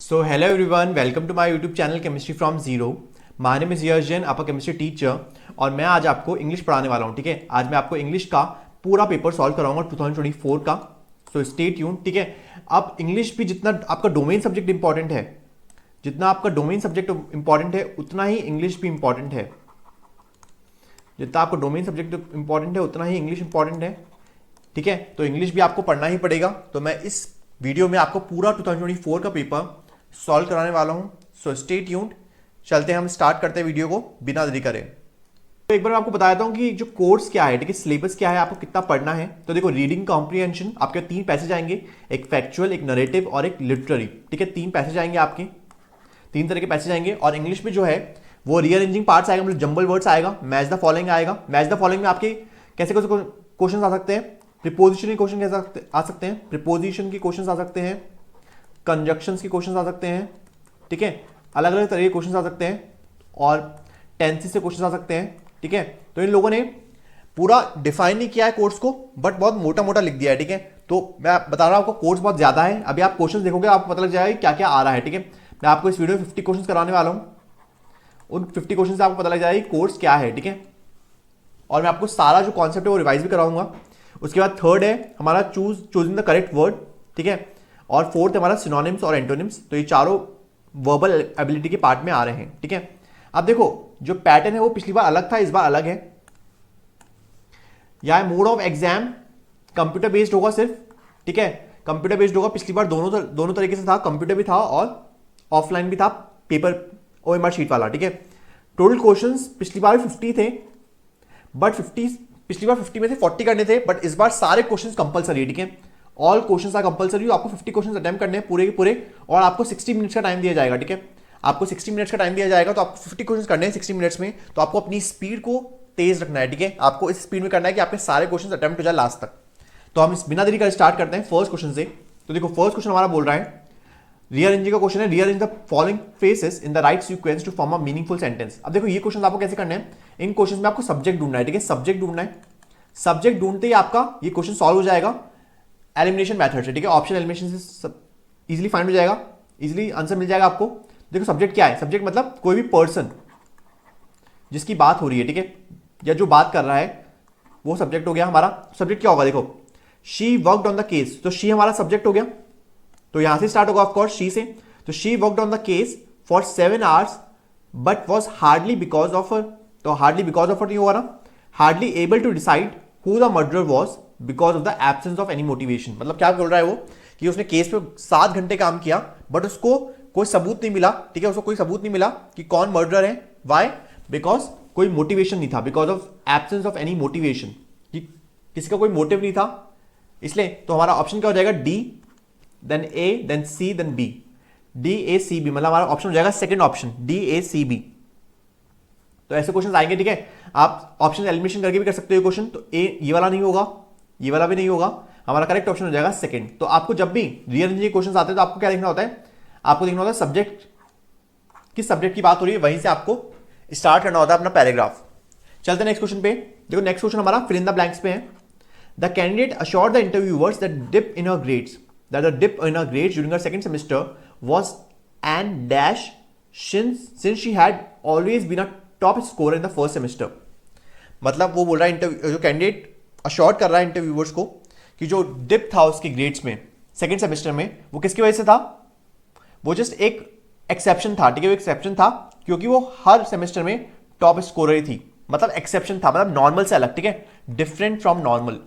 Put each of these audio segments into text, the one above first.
So hello everyone, welcome to my YouTube channel Chemistry from Zero. My name is Yash Jain, आपका chemistry teacher और मैं आज आपको English पढ़ाने वाला हूँ। ठीक है, आज मैं आपको इंग्लिश का पूरा पेपर सॉल्व कराऊंगा 2024 का। So stay tune. ठीक है, अब इंग्लिश भी जितना आपका डोमेन सब्जेक्ट इंपॉर्टेंट है, जितना आपका डोमेन सब्जेक्ट इंपॉर्टेंट है उतना ही इंग्लिश भी इंपॉर्टेंट है। जितना आपका डोमेन सब्जेक्ट इंपॉर्टेंट है उतना ही इंग्लिश इंपॉर्टेंट है। ठीक है, तो इंग्लिश भी आपको पढ़ना ही पड़ेगा। तो मैं इस वीडियो में आपको पूरा 2024 का पेपर सॉल्व कराने वाला हूं। So stay tuned. चलते हैं, हम स्टार्ट करते हैं वीडियो को बिना देरी करे। तो एक बार मैं आपको बता देता हूं कि जो कोर्स क्या है, ठीक है, सिलेबस क्या है, आपको कितना पढ़ना है। तो देखो, रीडिंग कॉम्प्रिहेंशन आपके 3 पैसेज आएंगे, एक फैक्चुअल, एक नरेटिव और एक लिटरेरी। ठीक है, 3 पैसेज आएंगे आपके, 3 तरह के पैसेज आएंगे। और इंग्लिश में जो है वो रीअरेंजिंग पार्ट्स आएगा, मतलब जंबल वर्ड्स आएगा, मैच द फॉलोइंग आएगा। मैच द फॉलोइंग में आपके कैसे कैसे क्वेश्चन आ सकते हैं, प्रीपोजिशन के क्वेश्चन कैसे आ सकते हैं, प्रीपोजिशन के क्वेश्चन आ सकते हैं, कंजक्शंस के क्वेश्चन आ सकते हैं। ठीक है, अलग अलग तरह के क्वेश्चन आ सकते हैं और टेंसेस से क्वेश्चन आ सकते हैं। ठीक है, तो इन लोगों ने पूरा डिफाइन नहीं किया है कोर्स को, बट बहुत मोटा मोटा लिख दिया है। ठीक है, तो मैं बता रहा हूं आपको कोर्स बहुत ज्यादा है। अभी आप क्वेश्चन देखोगे आपको पता लग जाएगा क्या क्या आ रहा है। ठीक है, मैं आपको इस वीडियो में 50 क्वेश्चन कराने वाला हूं। उन 50 क्वेश्चन से आपको पता लग जाएगा कोर्स क्या है। ठीक है, और मैं आपको सारा जो कॉन्सेप्ट है वो रिवाइज भी कराऊंगा। उसके बाद थर्ड है हमारा चूजिंग द करेक्ट वर्ड। ठीक है, और फोर्थ हमारा सिनोनिम्स और एंटोनिम्स। तो ये चारों वर्बल एबिलिटी के पार्ट में आ रहे हैं। ठीक है, अब देखो जो पैटर्न है वो पिछली बार अलग था, इस बार अलग है। यह mode of exam computer based होगा सिर्फ। ठीक है, कंप्यूटर बेस्ड होगा। पिछली बार दोनों तरीके से था, कंप्यूटर भी था और ऑफलाइन भी था, पेपर ओएमआर शीट वाला। ठीक है, टोटल क्वेश्चंस पिछली बार 50 थे, बट पिछली बार 50 में से 40 करने थे, बट इस बार सारे क्वेश्चंस कंपलसरी है। ठीक है, ऑल क्वेश्चंस आर कंपलसरी। आपको 50 क्वेश्चंस अटेम्प्ट करने हैं पूरे के पूरे, और आपको 60 मिनट्स का टाइम दिया जाएगा। ठीक है, आपको 60 मिनट्स का टाइम दिया जाएगा, तो आपको 50 क्वेश्चंस करने हैं 60 मिनट्स में। तो आपको अपनी स्पीड को तेज रखना है। ठीक है, आपको इस स्पीड में करना है कि आपके सारे क्वेश्चंस अटेम्प्ट हो जाए लास्ट तक। तो हम इस बिना देरी कर स्टार्ट करते हैं फर्स्ट क्वेश्चन से। तो देखो, फर्स्ट क्वेश्चन हमारा बोल रहा है, रीअरेंजिंग का क्वेश्चन है, rearrange the following phrases in the right sequence to form a meaningful sentence. अब देखो ये क्वेश्चन आपको कैसे करने हैं, इन क्वेश्चन में आपको सब्जेक्ट ढूंढना है। ठीक है, सब्जेक्ट ढूंढना है। सब्जेक्ट ढूंढते ही आपका ये क्वेश्चन सॉल्व हो जाएगा एलिमिनेशन मेथड से। ठीक है, ऑप्शन एलिमिनेशन से इजीली फाइंड हो जाएगा, इजीली आंसर मिल जाएगा आपको। देखो सब्जेक्ट क्या है, सब्जेक्ट मतलब कोई भी पर्सन जिसकी बात हो रही है। ठीक है, या जो बात कर रहा है वो सब्जेक्ट हो गया हमारा। सब्जेक्ट क्या होगा, देखो she worked on the case, तो शी हमारा सब्जेक्ट हो गया। तो यहां से स्टार्ट होगा ऑफकोर्स शी से। तो she worked on the case for 7 hours but was hardly because of, तो हार्डली बिकॉज ऑफ नहीं होगा ना, hardly able to decide who the murderer was because of the absence of any motivation. मतलब क्या बोल रहा है वो कि उसने केस पे 7 घंटे काम किया, बट उसको कोई सबूत नहीं मिला। ठीक है, उसको कोई सबूत नहीं मिला कि कौन मर्डरर है। वाई? बिकॉज कोई मोटिवेशन नहीं था, because of absence of any motivation, कि किसी का कोई मोटिव नहीं था इसलिए। तो हमारा ऑप्शन क्या हो जाएगा, D, then A, then C, then B. D A C B, मतलब हमारा ऑप्शन हो जाएगा second option, D A C B. तो ऐसे क्वेश्चन आएंगे। ठीक है, आप ऑप्शन एलिमिनेशन करके भी कर सकते हो क्वेश्चन। तो ए ये वाला नहीं होगा, ये वाला भी नहीं होगा, हमारा करेक्ट ऑप्शन हो जाएगा सेकंड। तो आपको जब भी रीअरेंजिंग क्वेश्चन आते हैं तो आपको क्या देखना होता है, आपको देखना होता है सब्जेक्ट, किस सब्जेक्ट की बात हो रही है, वहीं से आपको स्टार्ट करना होता है अपना पैराग्राफ। चलते हैं नेक्स्ट क्वेश्चन पे। देखो नेक्स्ट क्वेश्चन हमारा फिल इन द ब्लैंक्स पे है। The candidate assured the interviewers that the dip in her grades during her second semester was and dash since she had always been a top scorer in the first semester। मतलब वो बोल रहा है, जो candidate assure कर रहा है interviewers को कि जो डिप था उसके ग्रेड्स में सेकेंड सेमेस्टर में, वो किसकी वजह से था, वो जस्ट एक एक्सेप्शन था। ठीक है, वो एक्सेप्शन था क्योंकि वो हर सेमेस्टर में टॉप स्कोरर ही थी। मतलब एक्सेप्शन था, मतलब नॉर्मल से अलग। ठीक है, डिफरेंट फ्रॉम नॉर्मल,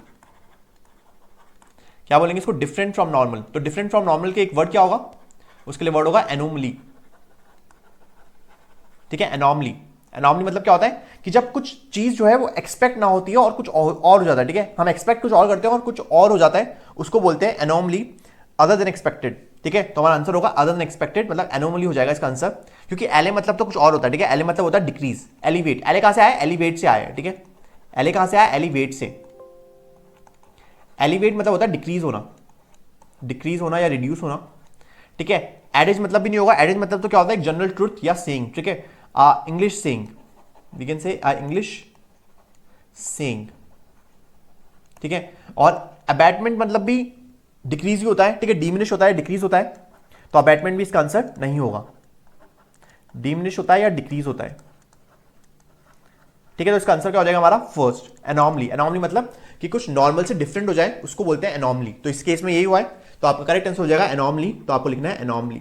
क्या बोलेंगे इसको, डिफरेंट फ्रॉम नॉर्मल। तो डिफरेंट फ्रॉम नॉर्मल के एक वर्ड क्या होगा, उसके लिए वर्ड होगा एनोमली। ठीक है, एनोमली। एनोमली मतलब क्या होता है कि जब कुछ चीज जो है वो एक्सपेक्ट ना होती है और कुछ और हो जाता है। ठीक है, हम एक्सपेक्ट कुछ और करते हैं और कुछ और हो जाता है, उसको बोलते हैं एनोमली, अदर देन एक्सपेक्टेड। ठीक है, तो हमारा आंसर होगा अदर देन एक्सपेक्टेड, मतलब एनोमली हो जाएगा इसका आंसर। क्योंकि एले मतलब तो कुछ और होता है। ठीक है, एले मतलब होता है डिक्रीज, एलिवेट। एले कहां से आया, एलिवेट से आया। ठीक है, एले कहां से आया, एलिवेट से। एलिवेट मतलब होता है डिक्रीज होना, डिक्रीज होना या रिड्यूस होना। ठीक है, एडेज मतलब भी नहीं होगा। एडेज मतलब तो क्या होता है, एक जनरल ट्रुथ या सेइंग। ठीक है, English saying, we can say English saying. ठीक है, और अबैटमेंट मतलब भी डिक्रीज ही होता है। ठीक है, डिमिनिश होता है, डिक्रीज होता है। तो अबैटमेंट भी इसका आंसर नहीं होगा। डिमिनिश होता है या डिक्रीज होता है, ठीक है। तो इसका आंसर क्या हो जाएगा हमारा फर्स्ट, एनॉमली। एनॉमली मतलब कि कुछ नॉर्मल से डिफरेंट हो जाए, उसको बोलते हैं एनॉमली। तो इस केस में यही हुआ है, तो आपका करेक्ट आंसर हो जाएगा एनॉमली। तो आपको लिखना है एनॉमली।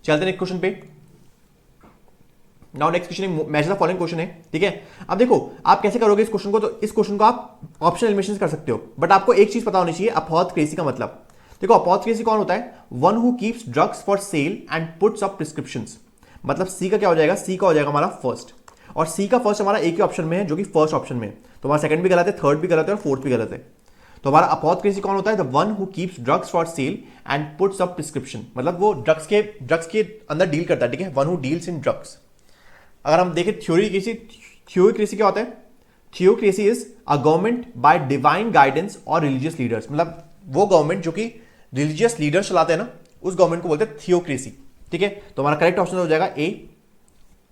चलते हैं नेक्स्ट क्वेश्चन पे। Now next question match the following question है, ठीक है। अब देखो आप कैसे करोगे इस क्वेश्चन को, तो इस क्वेश्चन को आप ऑप्शन एलिमिनेशन कर सकते हो, बट आपको एक चीज पता होनी चाहिए, अपोथेकेसी का मतलब। देखो अपोथेकेसी कौन होता है, one who keeps drugs for sale and puts up prescriptions. मतलब सी का क्या हो जाएगा, सी का हो जाएगा हमारा फर्स्ट, और सी का फर्स्ट हमारा एक ही ऑप्शन में है जो कि फर्स्ट ऑप्शन में है। तो हमारा सेकंड भी गलत है, थर्ड भी गलत है और फोर्थ भी गलत है। तो हमारा अपोथेकेसी कौन होता है, the one who keeps drugs for sale and puts up prescription. मतलब वो ड्रग्स के अंदर डील करता है, ठीक है, one who deals in drugs. अगर हम देखें थियोक्रेसी क्या होता है, theocracy is a government by divine guidance और रिलीजियस लीडर्स। मतलब वो गवर्नमेंट जो कि रिलीजियस लीडर्स चलाते हैं ना, उस गवर्नमेंट को बोलते हैं थियोक्रेसी, ठीक है। तो हमारा करेक्ट ऑप्शन हो जाएगा ए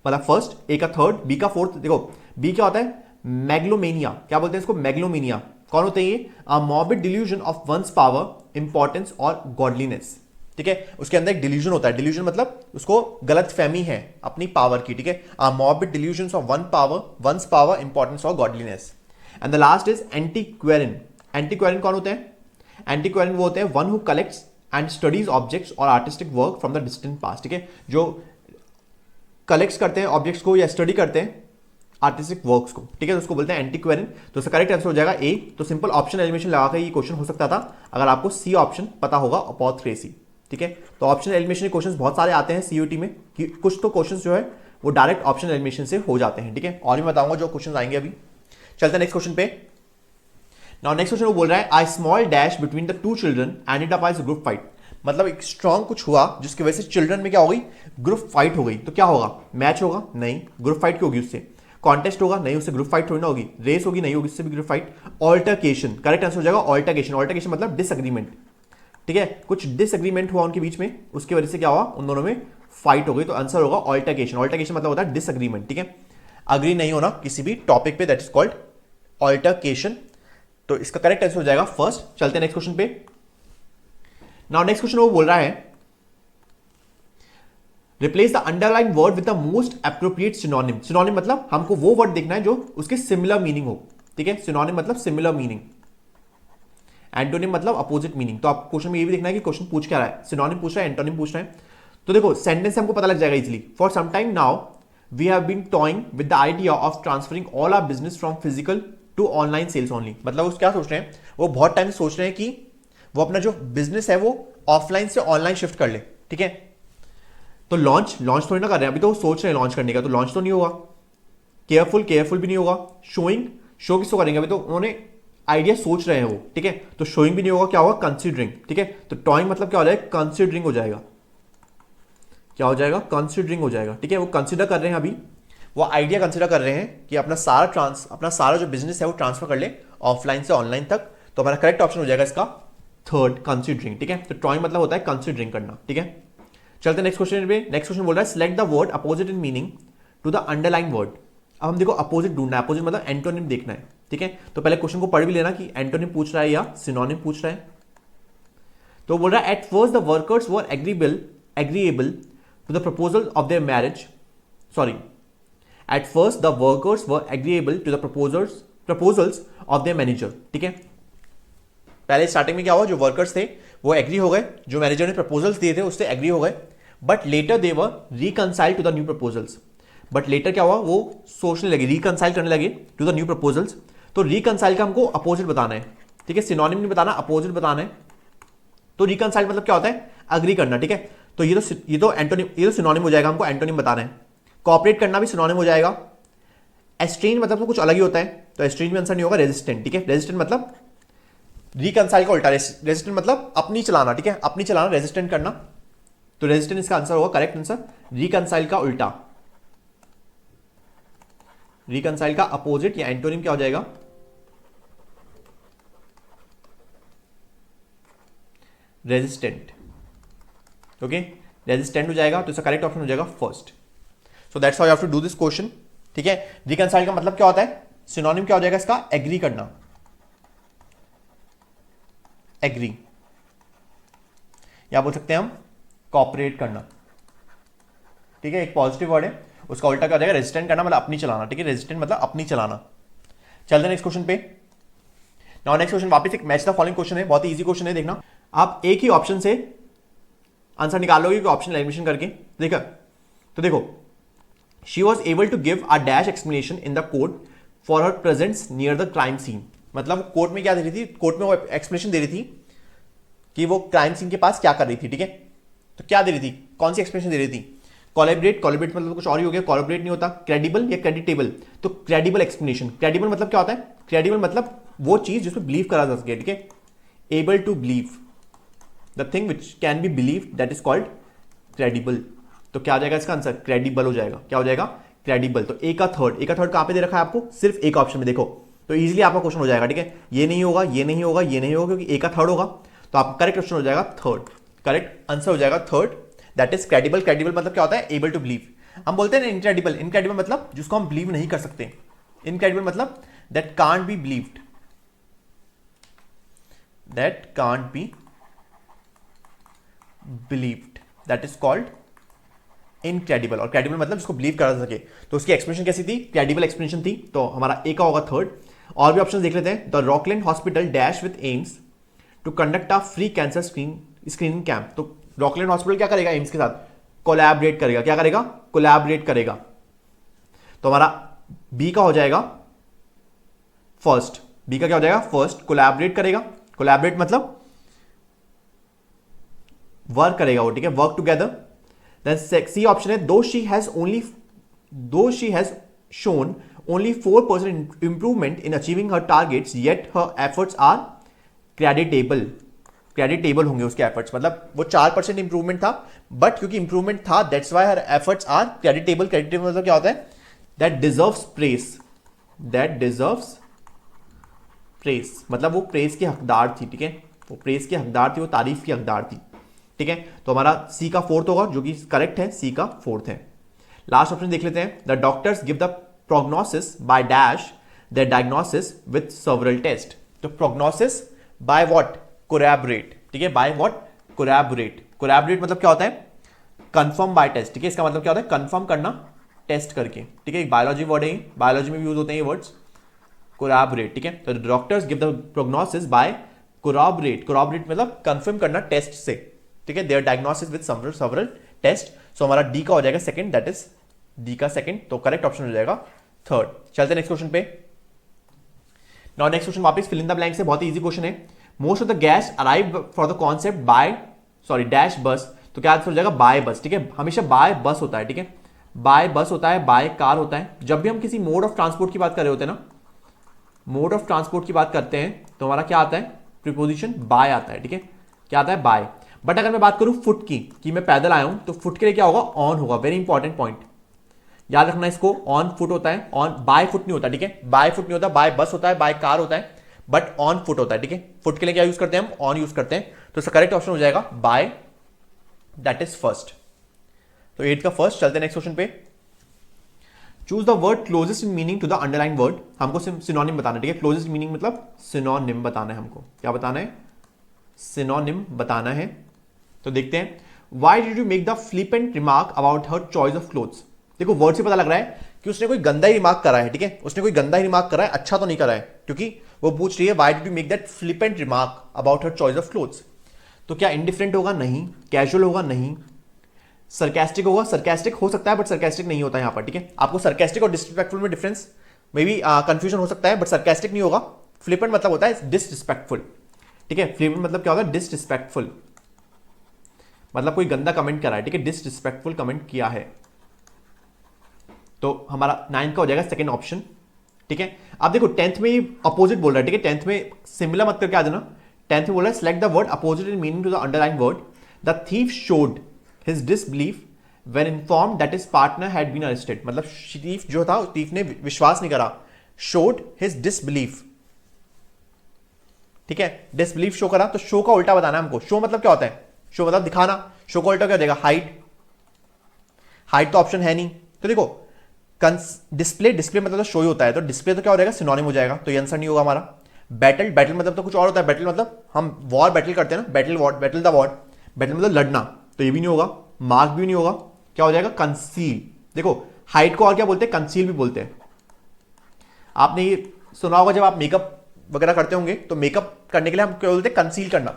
मतलब फर्स्ट, ए का थर्ड, बी का फोर्थ। देखो बी क्या होता है, मैग्लोमेनिया। क्या बोलते हैं इसको, मैग्लोमेनिया। कौन होते हैं ये, a morbid delusion of one's power, importance और गॉडलीनेस, ठीक है। उसके अंदर एक डिल्यूजन होता है, डिल्यूजन मतलब उसको गलत फहमी है अपनी पावर की, ठीक है। A morbid delusion of one's power, importance और godliness. And the last is antiquarian. Antiquarian कौन होते हैं, एंटीक्वेरिन वो होते हैं one who collects and studies objects और artistic work from the distant past, ठीक है। जो कलेक्ट करते हैं ऑब्जेक्ट्स को या स्टडी करते हैं आर्टिस्टिक वर्क्स को, ठीक है, तो उसको बोलते हैं एंटीक्वेरिन। तो इसका करेक्ट आंसर हो जाएगा ए। तो सिंपल ऑप्शन एलिमिनेशन लगाकर ये क्वेश्चन हो सकता था अगर आपको सी ऑप्शन पता होगा, अपोथेकेसी, ठीक है। तो ऑप्शन एलिमिनेशन क्वेश्चन बहुत सारे आते हैं सीयूटी में, कि कुछ तो क्वेश्चन जो है वो डायरेक्ट ऑप्शन एलिमिनेशन से हो जाते हैं, ठीक है। और भी बताऊंगा जो क्वेश्चन आएंगे अभी। चलते हैं नेक्स्ट क्वेश्चन पे। नाउ नेक्स्ट क्वेश्चन वो बोल रहा है, I small dash between the two children and it apprise group fight. मतलब एक स्ट्रॉन्ग कुछ हुआ जिसकी वजह से चिल्ड्रन में क्या हो गई, ग्रुप फाइट हो गई। तो क्या होगा, मैच होगा, नहीं। ग्रुप फाइट क्यों होगी उससे, कॉन्टेस्ट होगा, नहीं, उससे ग्रुप फाइट थोड़ी ना होगी। रेस होगी, नहीं होगी, उससे भी group fight. Altercation, correct answer हो जाएगा ऑल्टरकेशन। ऑल्टरकेशन मतलब डिसएग्रीमेंट, ठीक है, कुछ डिसएग्रीमेंट हुआ उनके बीच में, उसकी वजह से क्या हुआ, उन दोनों में फाइट हो गई। तो आंसर होगा ऑल्टरकेशन। ऑल्टरकेशन मतलब होता है डिसएग्रीमेंट, ठीक है, अग्री नहीं होना किसी भी टॉपिक पे, दैट इज कॉल्ड ऑल्टरकेशन। तो इसका करेक्ट आंसर हो जाएगा फर्स्ट। चलते हैं नेक्स्ट क्वेश्चन पे। नाउ नेक्स्ट क्वेश्चन वो बोल रहा है, replace the underline word with the most appropriate synonym. Synonym मतलब हमको वो वर्ड देखना है जो उसके सिमिलर मीनिंग हो, ठीक है। सिनोनिम मतलब सिमिलर मीनिंग, एंटोनिम मतलब अपोजिट मीनिंग। तो आप क्वेश्चन में ये भी देखना है कि क्वेश्चन पूछ क्या रहा है, सिनोनिम पूछ रहा है, एंटोनिम पूछ रहा है। तो देखो सेंटेंस से हमको पता लग जाएगा easily. For some time now we have been toying with the idea of transferring all our business from physical to online sales only. मतलब वो क्या सोच रहे हैं, वो बहुत टाइम से सोच रहे हैं कि वो अपना जो बिजनेस है वो ऑफलाइन से ऑनलाइन शिफ्ट कर ले, ठीक है। तो लॉन्च थोड़ी ना कर रहे हैं अभी, तो वो सोच रहे हैं लॉन्च करने का, तो लॉन्च तो नहीं होगा। केयरफुल भी नहीं होगा। शो किसको करेंगे, अभी तो उन्होंने आइडिया सोच रहे हैं वो, ठीक है। तो शोइंग भी नहीं होगा, क्या होगा, कंसीडरिंग, ठीक है। तो टॉइंग मतलब क्या हो जाएगा, कंसीडरिंग हो जाएगा। क्या हो जाएगा, कंसीडरिंग हो जाएगा, ठीक है। वो कंसीडर कर रहे हैं अभी, वो आइडिया कंसीडर कर रहे हैं कि अपना सारा जो बिजनेस है वो ट्रांसफर कर ले ऑफलाइन से ऑनलाइन तक। तो हमारा करेक्ट ऑप्शन हो जाएगा इसका थर्ड, कंसीडरिंग, ठीक है। तो टॉइंग मतलब होता है कंसीडरिंग करना, ठीक है। चलते नेक्स्ट क्वेश्चन पे। नेक्स्ट क्वेश्चन बोल रहा है, select the word opposite in meaning to the underline word. अब हम देखो अपोजिट ढूंढना है, अपोजिट मतलब एंटोनिम देखना है, ठीक है। तो पहले क्वेश्चन को पढ़ भी लेना कि एंटोनिम पूछ रहा है या सिनोनिम पूछ रहा है। तो बोल रहा है, at first the workers were agreeable to the proposal of their marriage, sorry, at first the workers were agreeable to the proposals of their manager, ठीक है। पहले स्टार्टिंग में क्या हुआ, जो वर्कर्स थे वो एग्री हो गए, जो मैनेजर ने प्रपोजल्स दिए थे उससे एग्री हो गए, but later they were reconcile to the new proposals. But later क्या हुआ, वो सोचने लगे, रिकंसाइल करने लगे टू द न्यू प्रपोजल्स। तो रिकंसाइल का हमको अपोजिट बताना है, ठीक है, सिनोनिम नहीं बताना, अपोजिट बताना है। तो रिकंसाइल मतलब क्या होता है, अग्री करना, ठीक है। तो ये तो एंटोनिम, ये तो सिनोनिम हो जाएगा, हमको एंटोनिम बताना है। कोऑपरेट करना भी सिनोनिम हो जाएगा। एस्ट्रेंज मतलब तो कुछ अलग ही होता है, तो एस्ट्रेंज में आंसर नहीं होगा, रेजिस्टेंट, ठीक है। रेजिस्टेंट मतलब रिकंसाइल का उल्टा, रेजिस्टेंट मतलब अपनी चलाना, ठीक है, अपनी चलाना, रेजिस्टेंट करना। तो रेजिस्टेंट इसका आंसर होगा, करेक्ट आंसर। रिकंसाइल का उल्टा, रिकंसाइल का अपोजिट या एंटोनिम क्या हो जाएगा, रेजिस्टेंट, ओके, रेजिस्टेंट हो जाएगा। तो इसका करेक्ट ऑप्शन हो जाएगा first. So that's how you have to do this question, ठीक है। रिकंसाइल का मतलब क्या होता है, सिनोनिम क्या हो जाएगा इसका, एग्री करना, एग्री। या बोल सकते हैं हम कॉपरेट करना, ठीक है, एक पॉजिटिव वर्ड है, उसका उल्टा क्या हो जाएगा, रेजिस्टेंट करना मतलब अपनी चलाना, ठीक है, रेजिस्टेंट मतलब अपनी चलाना। चलते हैं नेक्स्ट क्वेश्चन पे। नाउ नेक्स्ट क्वेश्चन वापस एक मैच द फॉलोइंग क्वेश्चन है, बहुत ही इजी क्वेश्चन है, देखना आप एक ही ऑप्शन से आंसर निकाल लोगे, ऑप्शन एलिमिनेशन करके, देखा तो देखो, she was able to give a dash explanation in the court for her presence near the crime scene. मतलब कोर्ट में क्या दे रही थी, कोर्ट में वो एक्सप्लेनेशन दे रही थी कि वो क्राइम सीन के पास क्या कर रही थी, ठीक है, तो क्या दे रही थी, कौन सी एक्सप्लेनेशन दे रही थी, कोलैबोरेट, कोलैबोरेट मतलब कुछ और ही हो गया, कोलैबोरेट नहीं होता, क्रेडिबल या क्रेडिटेबल, तो क्रेडिबल एक्सप्लेनेशन, क्रेडिबल मतलब क्या होता है, क्रेडिबल मतलब वो चीज जिसमें बिलीव करा जा सके, ठीक है, able to believe the thing which can be believe that is called credible. तो क्या आ जाएगा इसका आंसर, क्रेडिबल हो जाएगा, क्या हो जाएगा, क्रेडिबल। तो ए का थर्ड कहां पे दे रखा है आपको, सिर्फ एक ऑप्शन में, देखो तो इजीली आपका क्वेश्चन हो जाएगा, ठीक है, ये नहीं होगा, ये नहीं होगा, ये नहीं होगा, क्योंकि ए का थर्ड होगा, तो आपका करेक्ट क्वेश्चन हो जाएगा थर्ड, करेक्ट आंसर हो जाएगा third, that is credible. Credible मतलब क्या होता है, एबल टू बिलीव। हम बोलते हैं ना इनक्रेडिबल, इनक्रेडिबल मतलब जिसको हम बिलीव नहीं कर सकते, इनक्रेडिबल मतलब that can't be believed, that can't be believed, that is called incredible. और क्रेडिबल मतलब जिसको बिलीव करा जा सके। तो उसकी एक्सप्लेनेशन कैसी थी, क्रेडिबल एक्सप्लेनेशन थी, तो हमारा ए का होगा थर्ड। और भी ऑप्शन देख लेते हैं, the Rockland hospital dash with AIIMS to conduct a free cancer screening camp. तो रॉकलैंड हॉस्पिटल क्या करेगा, एम्स के साथ कोलैबोरेट करेगा, क्या करेगा, कोलैबोरेट करेगा। तो हमारा बी का हो जाएगा फर्स्ट, बी का क्या हो जाएगा फर्स्ट, कोलैबोरेट करेगा, कोलैबोरेट मतलब वर्क करेगा वो, ठीक है, work together. Then C option है, though she has shown only 4% improvement in achieving her targets yet her efforts are creditable, creditable होंगे उसके एफर्ट्स, मतलब वो 4% इंप्रूवमेंट था, बट क्योंकि इंप्रूवमेंट था that's why her efforts are creditable. Creditable मतलब क्या होता है, that deserves praise, that deserves praise मतलब वो प्रेस की हकदार थी, ठीक है, वो प्रेस की हकदार थी, वो तारीफ की हकदार थी, ठीक है। तो हमारा सी का फोर्थ होगा जो कि करेक्ट है, सी का फोर्थ है। लास्ट ऑप्शन देख लेते हैं, the doctors give the prognosis by dash the diagnosis with several test. तो प्रोग्नोसिस बाय व्हाट, कोलैबोरेट, ठीक है, बाय व्हाट, कोलैबोरेट। कोलैबोरेट मतलब क्या होता है, कंफर्म बाय टेस्ट, ठीक है, इसका मतलब क्या होता है, कंफर्म करना टेस्ट करके, ठीक है, एक बायोलॉजी वर्ड है, बायोलॉजी में भी यूज होते हैं ये वर्ड्स, कोलैबोरेट, ठीक है। तो doctors give the prognosis by collaborate, collaborate मतलब कंफर्म करना टेस्ट से, ठीक है, their diagnosis with several test. So हमारा डी का हो जाएगा सेकंड, दैट इज डी का सेकंड, तो करेक्ट ऑप्शन हो जाएगा थर्ड। चलते हैं नेक्स्ट क्वेश्चन पे। नाउ नेक्स्ट क्वेश्चन वापस फिल इन द ब्लैंक से, बहुत ही इजी क्वेश्चन है। Most of the guess arrive for the concept by dash बस, तो क्या आंसर हो जाएगा, बाय बस, ठीक है, हमेशा बाय बस होता है, ठीक है, बाय बस होता है, बाय कार होता है। जब भी हम किसी मोड ऑफ ट्रांसपोर्ट की बात कर रहे होते हैं ना, मोड ऑफ ट्रांसपोर्ट की बात करते हैं तो हमारा क्या आता है, प्रीपोजिशन बाय आता है, ठीक है, क्या आता है, बाय। बट अगर मैं बात करूं फुट की, कि मैं पैदल आया हूं, तो फुट के लिए क्या होगा, ऑन होगा, वेरी इंपॉर्टेंट पॉइंट, याद रखना इसको, ऑन फुट होता है, ऑन बाय फुट नहीं होता, ठीक है, बाय फुट नहीं होता, बाय बस होता है, बाय कार होता है, बट ऑन फुट होता है, ठीक है। फुट के लिए क्या यूज करते हैं हम, ऑन यूज करते हैं, तो इसका करेक्ट ऑप्शन हो जाएगा बाय, दैट इज फर्स्ट। तो 8 का फर्स्ट। चलते हैं नेक्स्ट क्वेश्चन पे। Choose the word closest in meaning to the underline word, हमको सिनोनिम बताना है, ठीक है, क्लोजेस्ट मीनिंग मतलब सिनोनिम बताना है हमको, क्या बताना है, सिनोनिम बताना है। तो देखते हैं, why did you make the flippant remark about her choice of clothes. देखो वर्ड से पता लग रहा है कि उसने कोई गंदा ही रिमार्क करा है, ठीक है, उसने कोई गंदा ही रिमार्क करा है, अच्छा तो नहीं करा है, क्योंकि वो पूछ रही है why did you make that flippant remark about her choice of clothes. तो क्या इंडिफरेंट होगा, नहीं, कैजुअल होगा, नहीं, सरकास्टिक होगा, सरकास्टिक हो सकता है बट सरकास्टिक नहीं होता यहां पर, ठीक है, आपको सरकास्टिक और डिसरिस्पेक्टफुल में डिफरेंस मे बी कंफ्यूजन हो सकता है, बट सरकास्टिक नहीं होगा। फ्लिपेंट मतलब होता है डिसरिस्पेक्टफुल, ठीक है, फ्लिपेंट मतलब क्या होता है, डिसरिस्पेक्टफुल मतलब कोई गंदा कमेंट करा है, ठीक है, डिसरिस्पेक्टफुल कमेंट किया है। तो हमारा 9 का हो जाएगा सेकंड ऑप्शन, ठीक है। अब देखो 10th में ये अपोजिट बोल रहा है, ठीक है, 10th में सिमिलर मत करके आ जाना, 10th में बोल रहा है select the word opposite in meaning to the underline word. The thief showed his disbelief when informed that his partner had been arrested, मतलब थीफ जो था, थीफ ने विश्वास नहीं करा, शोड हिज डिसबिलीफ, ठीक है, डिसबिलीफ शो करा, तो शो का उल्टा बताना है हमको। शो मतलब क्या होता है, शो मतलब दिखाना, शो का उल्टा क्या देगा, हाइड, हाइड तो ऑप्शन है नहीं। तो देखो डिस्प्ले, डिस्प्ले मतलब तो शो ही होता है, तो डिस्प्ले तो क्या हो जाएगा, सिनोनिम हो जाएगा, तो ये आंसर नहीं होगा हमारा। बैटल, बैटल मतलब तो कुछ और होता है, बैटल मतलब हम वॉर बैटल करते हैं ना, battle war, battle the war, battle मतलब लड़ना, तो ये भी नहीं होगा, मार्क भी नहीं होगा, क्या हो जाएगा कंसील। देखो हाइड को और क्या बोलते हैं, कंसील भी बोलते हैं। आपने ये सुना होगा जब आप मेकअप वगैरह करते होंगे तो मेकअप करने के लिए हम क्या बोलते हैं, कंसील करना।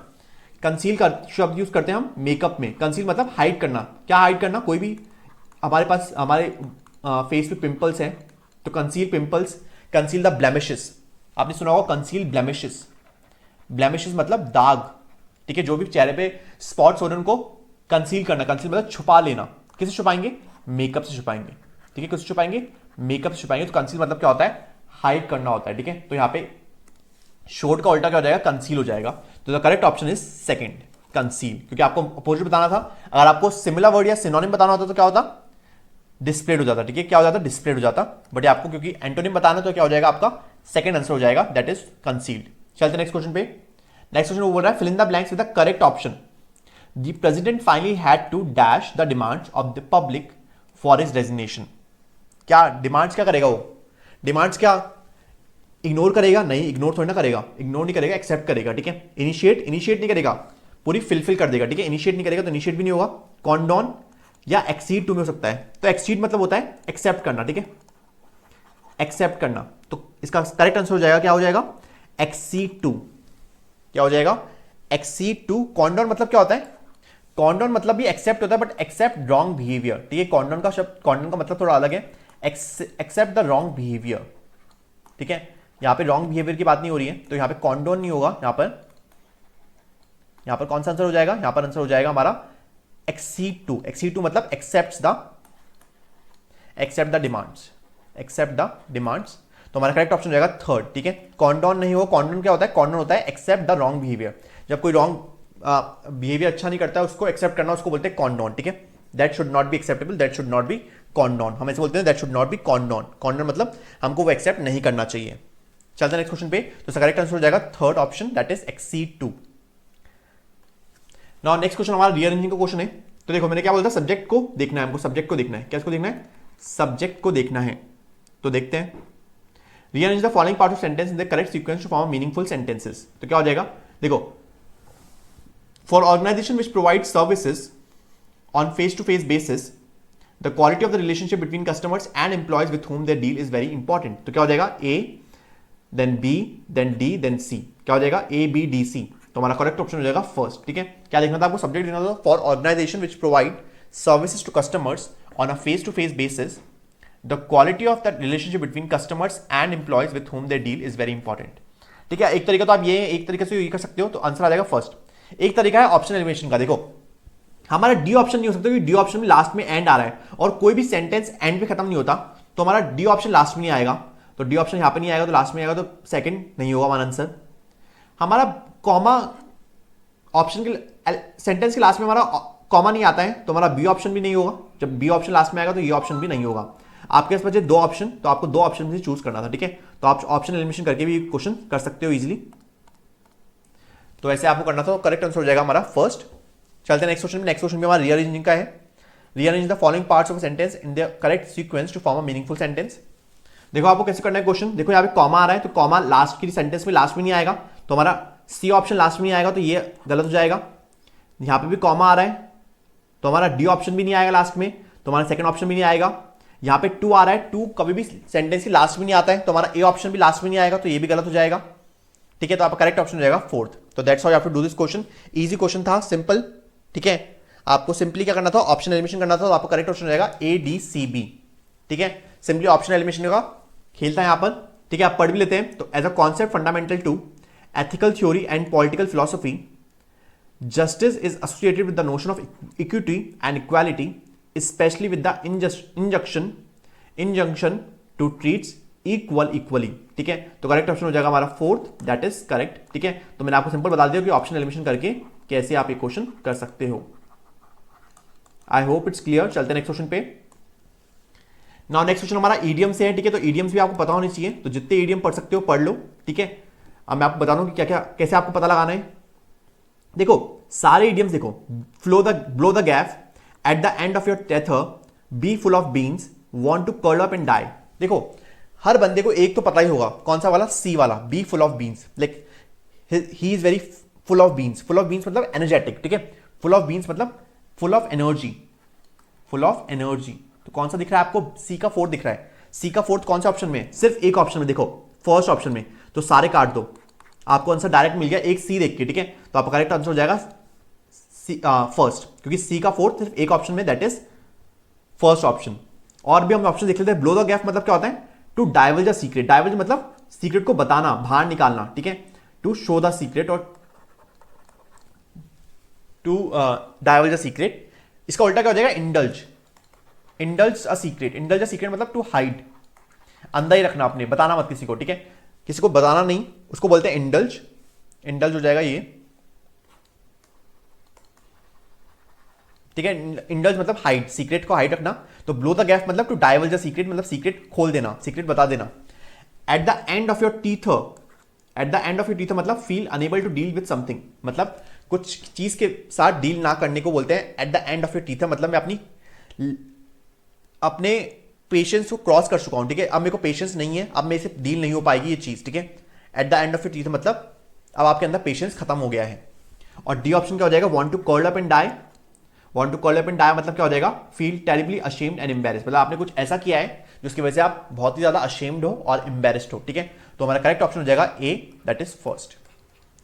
कंसील का शब्द यूज करते हैं हम मेकअप में। कंसील मतलब हाइड करना। क्या हाइड करना, कोई भी हमारे पास हमारे फेस पे पिंपल्स हैं तो conceal pimples, conceal the blemishes. आपने सुना होगा कंसील ब्लेमिशेस। ब्लेमिशेस मतलब दाग, ठीक है, जो भी चेहरे पे स्पॉट्स हो रहे हैं उनको कंसील करना। कंसील मतलब छुपा लेना। किसे छुपाएंगे, मेकअप से छुपाएंगे, ठीक है, किससे छुपाएंगे, मेकअप से छुपाएंगे। तो कंसील मतलब क्या होता है, हाइड करना होता है, ठीक है। तो यहां पे शोर्ट का उल्टा क्या हो जाएगा, कंसील हो जाएगा। तो the correct option is second, conceal, क्योंकि आपको अपोजिट बताना था। अगर आपको सिमिलर वर्ड या सिनोनिम बताना होता तो क्या होता, डिस्प्लेड हो जाता, ठीक है, क्या हो जाता, डिस्प्लेड हो जाता। बट आपको क्योंकि एंटोनिम बताना तो क्या हो जाएगा, आपका सेकंड आंसर हो जाएगा, दैट इज कंसील्ड। चलते नेक्स्ट क्वेश्चन पे। नेक्स्ट क्वेश्चन वो बोल रहा है, fill in the blanks with the correct option. The president finally had to dash the demands of the public for his resignation. क्या demands क्या करेगा वो, डिमांड्स क्या इग्नोर करेगा, नहीं इग्नोर थोड़ी ना करेगा, इग्नोर नहीं करेगा, एक्सेप्ट करेगा, ठीक है। इनिशिएट नहीं करेगा, पूरी फिलफिल कर देगा, ठीक है। इनिशिएट नहीं करेगा तो इनिशिएट भी नहीं होगा। कॉन्डोन या एक्सीड टू में हो सकता है। तो एक्सीड मतलब होता है एक्सेप्ट करना, ठीक है, एक्सेप्ट करना। तो इसका करेक्ट आंसर हो जाएगा, क्या हो जाएगा, एक्सीड टू। क्या हो जाएगा, एक्सीड टू। कॉन्डोन मतलब क्या होता है, कॉन्डोन मतलब भी एक्सेप्ट होता है बट एक्सेप्ट रॉन्ग बिहेवियर, ठीक है। कॉन्डोन का शब्द, कॉन्डोन का मतलब थोड़ा अलग है, एक्सेप्ट द रॉन्ग बिहेवियर, ठीक है। यहां पे रॉन्ग बिहेवियर की बात नहीं हो रही है, तो यहां पे कॉन्डोन नहीं होगा। यहां पर कौन सा आंसर हो जाएगा, यहां पर आंसर हो जाएगा हमारा एक्सीड टू। एक्सीड टू मतलब accept the demands, accept the demands. तो हमारा करेक्ट ऑप्शन हो जाएगा थर्ड, ठीक है। कॉन्डोन नहीं हो, कॉन्डोन क्या होता है, कॉन्डोन होता है एक्सेप्ट द रॉन्ग बिहेवियर। जब कोई रॉन्ग बिहेवियर अच्छा नहीं करता है उसको एक्सेप्ट करना, उसको बोलते हैं कॉन्डोन, ठीक है। That should not be acceptable, that should not be condone. हम ऐसे बोलते हैं that should not be condone. Condone मतलब हमको वो एक्सेप्ट नहीं करना चाहिए। चलते हैं नेक्स्ट क्वेश्चन पे। तो करेक्ट आंसर हो जाएगा third option, that is accede to. Now next question हमारा रीअरेंजिंग का क्वेश्चन है। तो देखो मैंने क्या बोला था, सब्जेक्ट को देखना है हमको, सब्जेक्ट को देखना है। क्या इसको देखना है, सब्जेक्ट को देखना है। तो देखते हैं, rearrange the following part of sentence in the correct sequence to form meaningful sentences. तो क्या हो जाएगा, देखो for organisation which provide services on face to face basis the quality of the relationship between customers and employees with whom they deal is very important। तो क्या हो जाएगा, A then B then D then C. क्या हो जाएगा, A B D C. तो हमारा correct option हो जाएगा फर्स्ट, ठीक है। क्या देखना था आपको, सब्जेक्ट देखना था, for organisation which provide services to customers on a face to face basis the quality of the relationship between customers and employees with whom they deal is very important, ठीक है। एक तरीका तो आप ये एक तरीके से ये कर सकते हो, तो आंसर आ जाएगा फर्स्ट। एक तरीका है ऑप्शन एलिमिनेशन का। देखो हमारा डी ऑप्शन नहीं हो सकता क्योंकि डी ऑप्शन में लास्ट में एंड आ रहा है और कोई भी सेंटेंस एंड पे खत्म नहीं होता, तो हमारा डी ऑप्शन लास्ट में नहीं आएगा। तो डी ऑप्शन यहां पे नहीं आएगा तो लास्ट में आएगा, तो सेकंड नहीं होगा हमारा आंसर। हमारा कॉमा ऑप्शन के सेंटेंस के लास्ट में हमारा कॉमा नहीं आता है, तो हमारा बी ऑप्शन भी नहीं होगा। जब बी ऑप्शन लास्ट में आएगा तो ये ऑप्शन भी नहीं होगा। आपके पास बचे दो ऑप्शन, तो आपको दो ऑप्शन से चूज करना था, ठीक है। तो आप ऑप्शन एलिमिनेशन करके भी क्वेश्चन कर सकते हो इजीली। तो ऐसे आपको करना था, करेक्ट आंसर हो जाएगा हमारा फर्स्ट। चलते हैं नेक्स्ट क्वेश्चन में। नेक्स्ट क्वेश्चन में हमारा रीअरेंजिंग का है। Rearrange the following parts of sentence in the correct sequence to form a meaningful sentence. देखो आपको कैसे करना है क्वेश्चन, देखो यहाँ पे कॉमा आ रहा है तो कॉमा लास्ट की सेंटेंस में लास्ट में नहीं आएगा, तो हमारा सी ऑप्शन लास्ट में नहीं आएगा, तो ये गलत हो जाएगा। यहाँ पे भी कॉमा आ रहा है तो हमारा डी ऑप्शन भी नहीं आएगा लास्ट में, तो हमारा सेकंड ऑप्शन भी नहीं आएगा। यहाँ पे टू आ रहा है, टू कभी भी सेंटेंस के लास्ट में नहीं आता है, तो हमारा ए ऑप्शन भी लास्ट में नहीं आएगा, तो ये भी गलत हो जाएगा, ठीक है। तो आपका करेक्ट ऑप्शन हो जाएगा फोर्थ। तो that's how you have to do this question. Easy question था, सिंपल, ठीक है। आपको सिंपली क्या करना था, ऑप्शन एलिमिनेशन करना था, तो आपका करेक्ट ऑप्शन हो जाएगा ए डी सी बी, ठीक है। सिंपली ऑप्शन एलिमिनेशन का खेलता है यहाँ पर, ठीक है। आप पढ़ भी लेते हैं। तो as a concept fundamental to ethical theory and political philosophy, justice is associated with the notion of equity and equality, especially with the injunction to treat equal equally, ठीक है। तो करेक्ट ऑप्शन हो जाएगा हमारा फोर्थ, दैट इज करेक्ट, ठीक है। तो मैंने आपको सिंपल बता दिया कि ऑप्शन एलिमिनेशन करके कैसे आप ये क्वेश्चन कर सकते हो। आई होप इट्स क्लियर। चलते हैं नेक्स्ट क्वेश्चन पे। नाउ नेक्स्ट क्वेश्चन हमारा ईडियम से है, ठीक है। तो ईडियम्स भी आपको पता होनी चाहिए, तो जितने ईडियम पढ़ सकते हो पढ़ लो, ठीक है। अब मैं आपको बता दूं कि क्या क्या कैसे आपको पता लगाना है। देखो सारे इडियम्स देखो, blow the gap at the end of your tether, be full of beans, want to curl up and die. देखो हर बंदे को एक तो पता ही होगा, कौन सा वाला, सी वाला, be full of beans. Like he is very full of beans. Full of beans मतलब एनर्जेटिक, ठीक है। फुल ऑफ बीन्स मतलब full of energy, full of energy. तो कौन सा दिख रहा है आपको? सी का फोर्थ दिख रहा है। सी का फोर्थ कौन सा ऑप्शन में? सिर्फ एक ऑप्शन में, देखो फर्स्ट ऑप्शन में। तो सारे काट दो, आपको आंसर डायरेक्ट मिल गया एक सी देख के, ठीक है। तो आपका करेक्ट आंसर हो जाएगा फर्स्ट, क्योंकि सी का फोर्थ सिर्फ एक ऑप्शन में, दैट इज फर्स्ट ऑप्शन। और भी हम ऑप्शन देख लेते हैं। ब्लो द गैप मतलब क्या होता है? To divulge a secret. Divulge मतलब सीक्रेट को बताना, बाहर निकालना, ठीक है। टू शो द सीक्रेट और टू डाइवल्ज अ सीक्रेट। इसका उल्टा क्या हो जाएगा? Indulge. Indulge a secret. Indulge a secret मतलब टू हाइड, अंदर ही रखना अपने, बताना मत किसी को, ठीक है। किसी को बताना नहीं, उसको बोलते हैं इंडल्ज। इंडल्ज हो जाएगा ये, ठीक है। इंडल्ज मतलब हाइड, सीक्रेट को हाइड रखना। तो ब्लो द गैप मतलब टू डाइवल्ज द सीक्रेट, मतलब सीक्रेट खोल देना, सीक्रेट बता देना। At the end of your teeth, at the end of your teeth मतलब feel unable to deal with something, मतलब कुछ चीज के साथ डील ना करने को बोलते हैं eight the end of your teeth. मतलब मैं अपने पेशेंस को क्रॉस कर चुका हूं, ठीक है। अब मेरे को पेशेंस नहीं है, अब मेरे से डील नहीं हो पाएगी ये चीज, ठीक है। Eight the end of your teeth मतलब अब आपके अंदर पेशेंस खत्म हो गया है। और डी ऑप्शन क्या हो जाएगा? Want to curl up and die. Want to curl up and die मतलब क्या हो जाएगा? Feel terribly ashamed and embarrassed, मतलब आपने कुछ ऐसा किया है जिसकी वजह से आप बहुत ही ज्यादा अशेम्ड हो और एम्बेरेस्ड हो, ठीक है। तो हमारा करेक्ट ऑप्शन हो जाएगा A, that is first.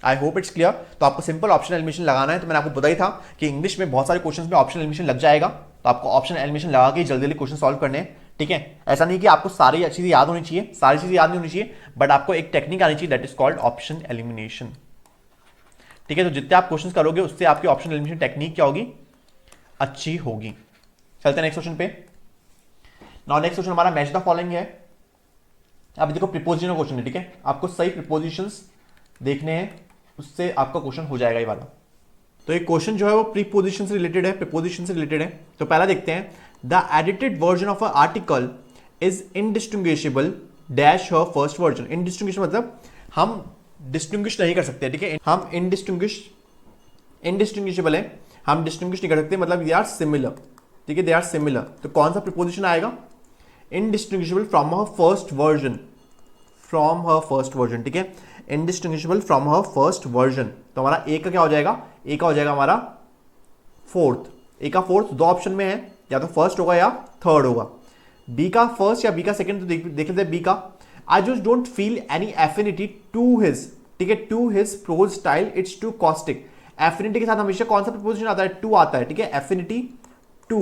I hope it's clear. तो आपको सिंपल ऑप्शन एलिमिनेशन लगाना है। तो मैंने आपको बताया था कि इंग्लिश में बहुत सारे क्वेश्चन में ऑप्शन एलिमिनेशन लग जाएगा, तो आपको ऑप्शन एलिमिनेशन लगा के जल्दी जल्दी क्वेश्चन सॉल्व करने हैं, ठीक है। ऐसा नहीं कि आपको सारी चीजें याद होनी चाहिए, सारी चीजें याद नहीं होनी चाहिए, बट आपको एक टेक्निक आनी चाहिए, that is called option elimination, ठीक है। तो जितने आप क्वेश्चन करोगे उससे आपकी ऑप्शन एलिमिनेशन टेक्निक क्या होगी? अच्छी होगी। चलते हैं नेक्स्ट क्वेश्चन पे। नाउ नेक्स्ट क्वेश्चन हमारा मैच द फॉलोइंग है। अब देखो प्रीपोजिशन क्वेश्चन है, ठीक है। आपको सही प्रीपोजिशंस देखने हैं, उससे आपका क्वेश्चन हो जाएगा ये वाला। तो एक क्वेश्चन जो है वो प्रीपोजिशन से रिलेटेड है, प्रीपोजिशन से रिलेटेड है। तो पहला देखते हैं, the edited version of a article is indistinguishable dash her first version. Indistinguish मतलब हम डिस्टिंग्विश नहीं कर सकते, ठीक है। हम इनडिस्टिंग्विशेबल है, हम डिस्टिंग्विश नहीं कर सकते, मतलब दे आर सिमिलर, ठीक है, दे आर सिमिलर। तो कौन सा प्रीपोजिशन आएगा? Indistinguishable from her first version, from her first version, ठीक है। Indistinguishable from her first version. तो हमारा ए का क्या हो जाएगा? ए का हो जाएगा हमारा फोर्थ। ए का फोर्थ दो ऑप्शन में है, या तो फर्स्ट होगा या थर्ड होगा। बी का फर्स्ट या बी का सेकंड, तो देख लेते हैं बी का। I just don't feel any affinity to his, ठीक है, to his prose style, it's too caustic. Affinity के साथ हमेशा कौन सा प्रीपोजिशन आता है? टू आता है, ठीक है। एफिनिटी टू,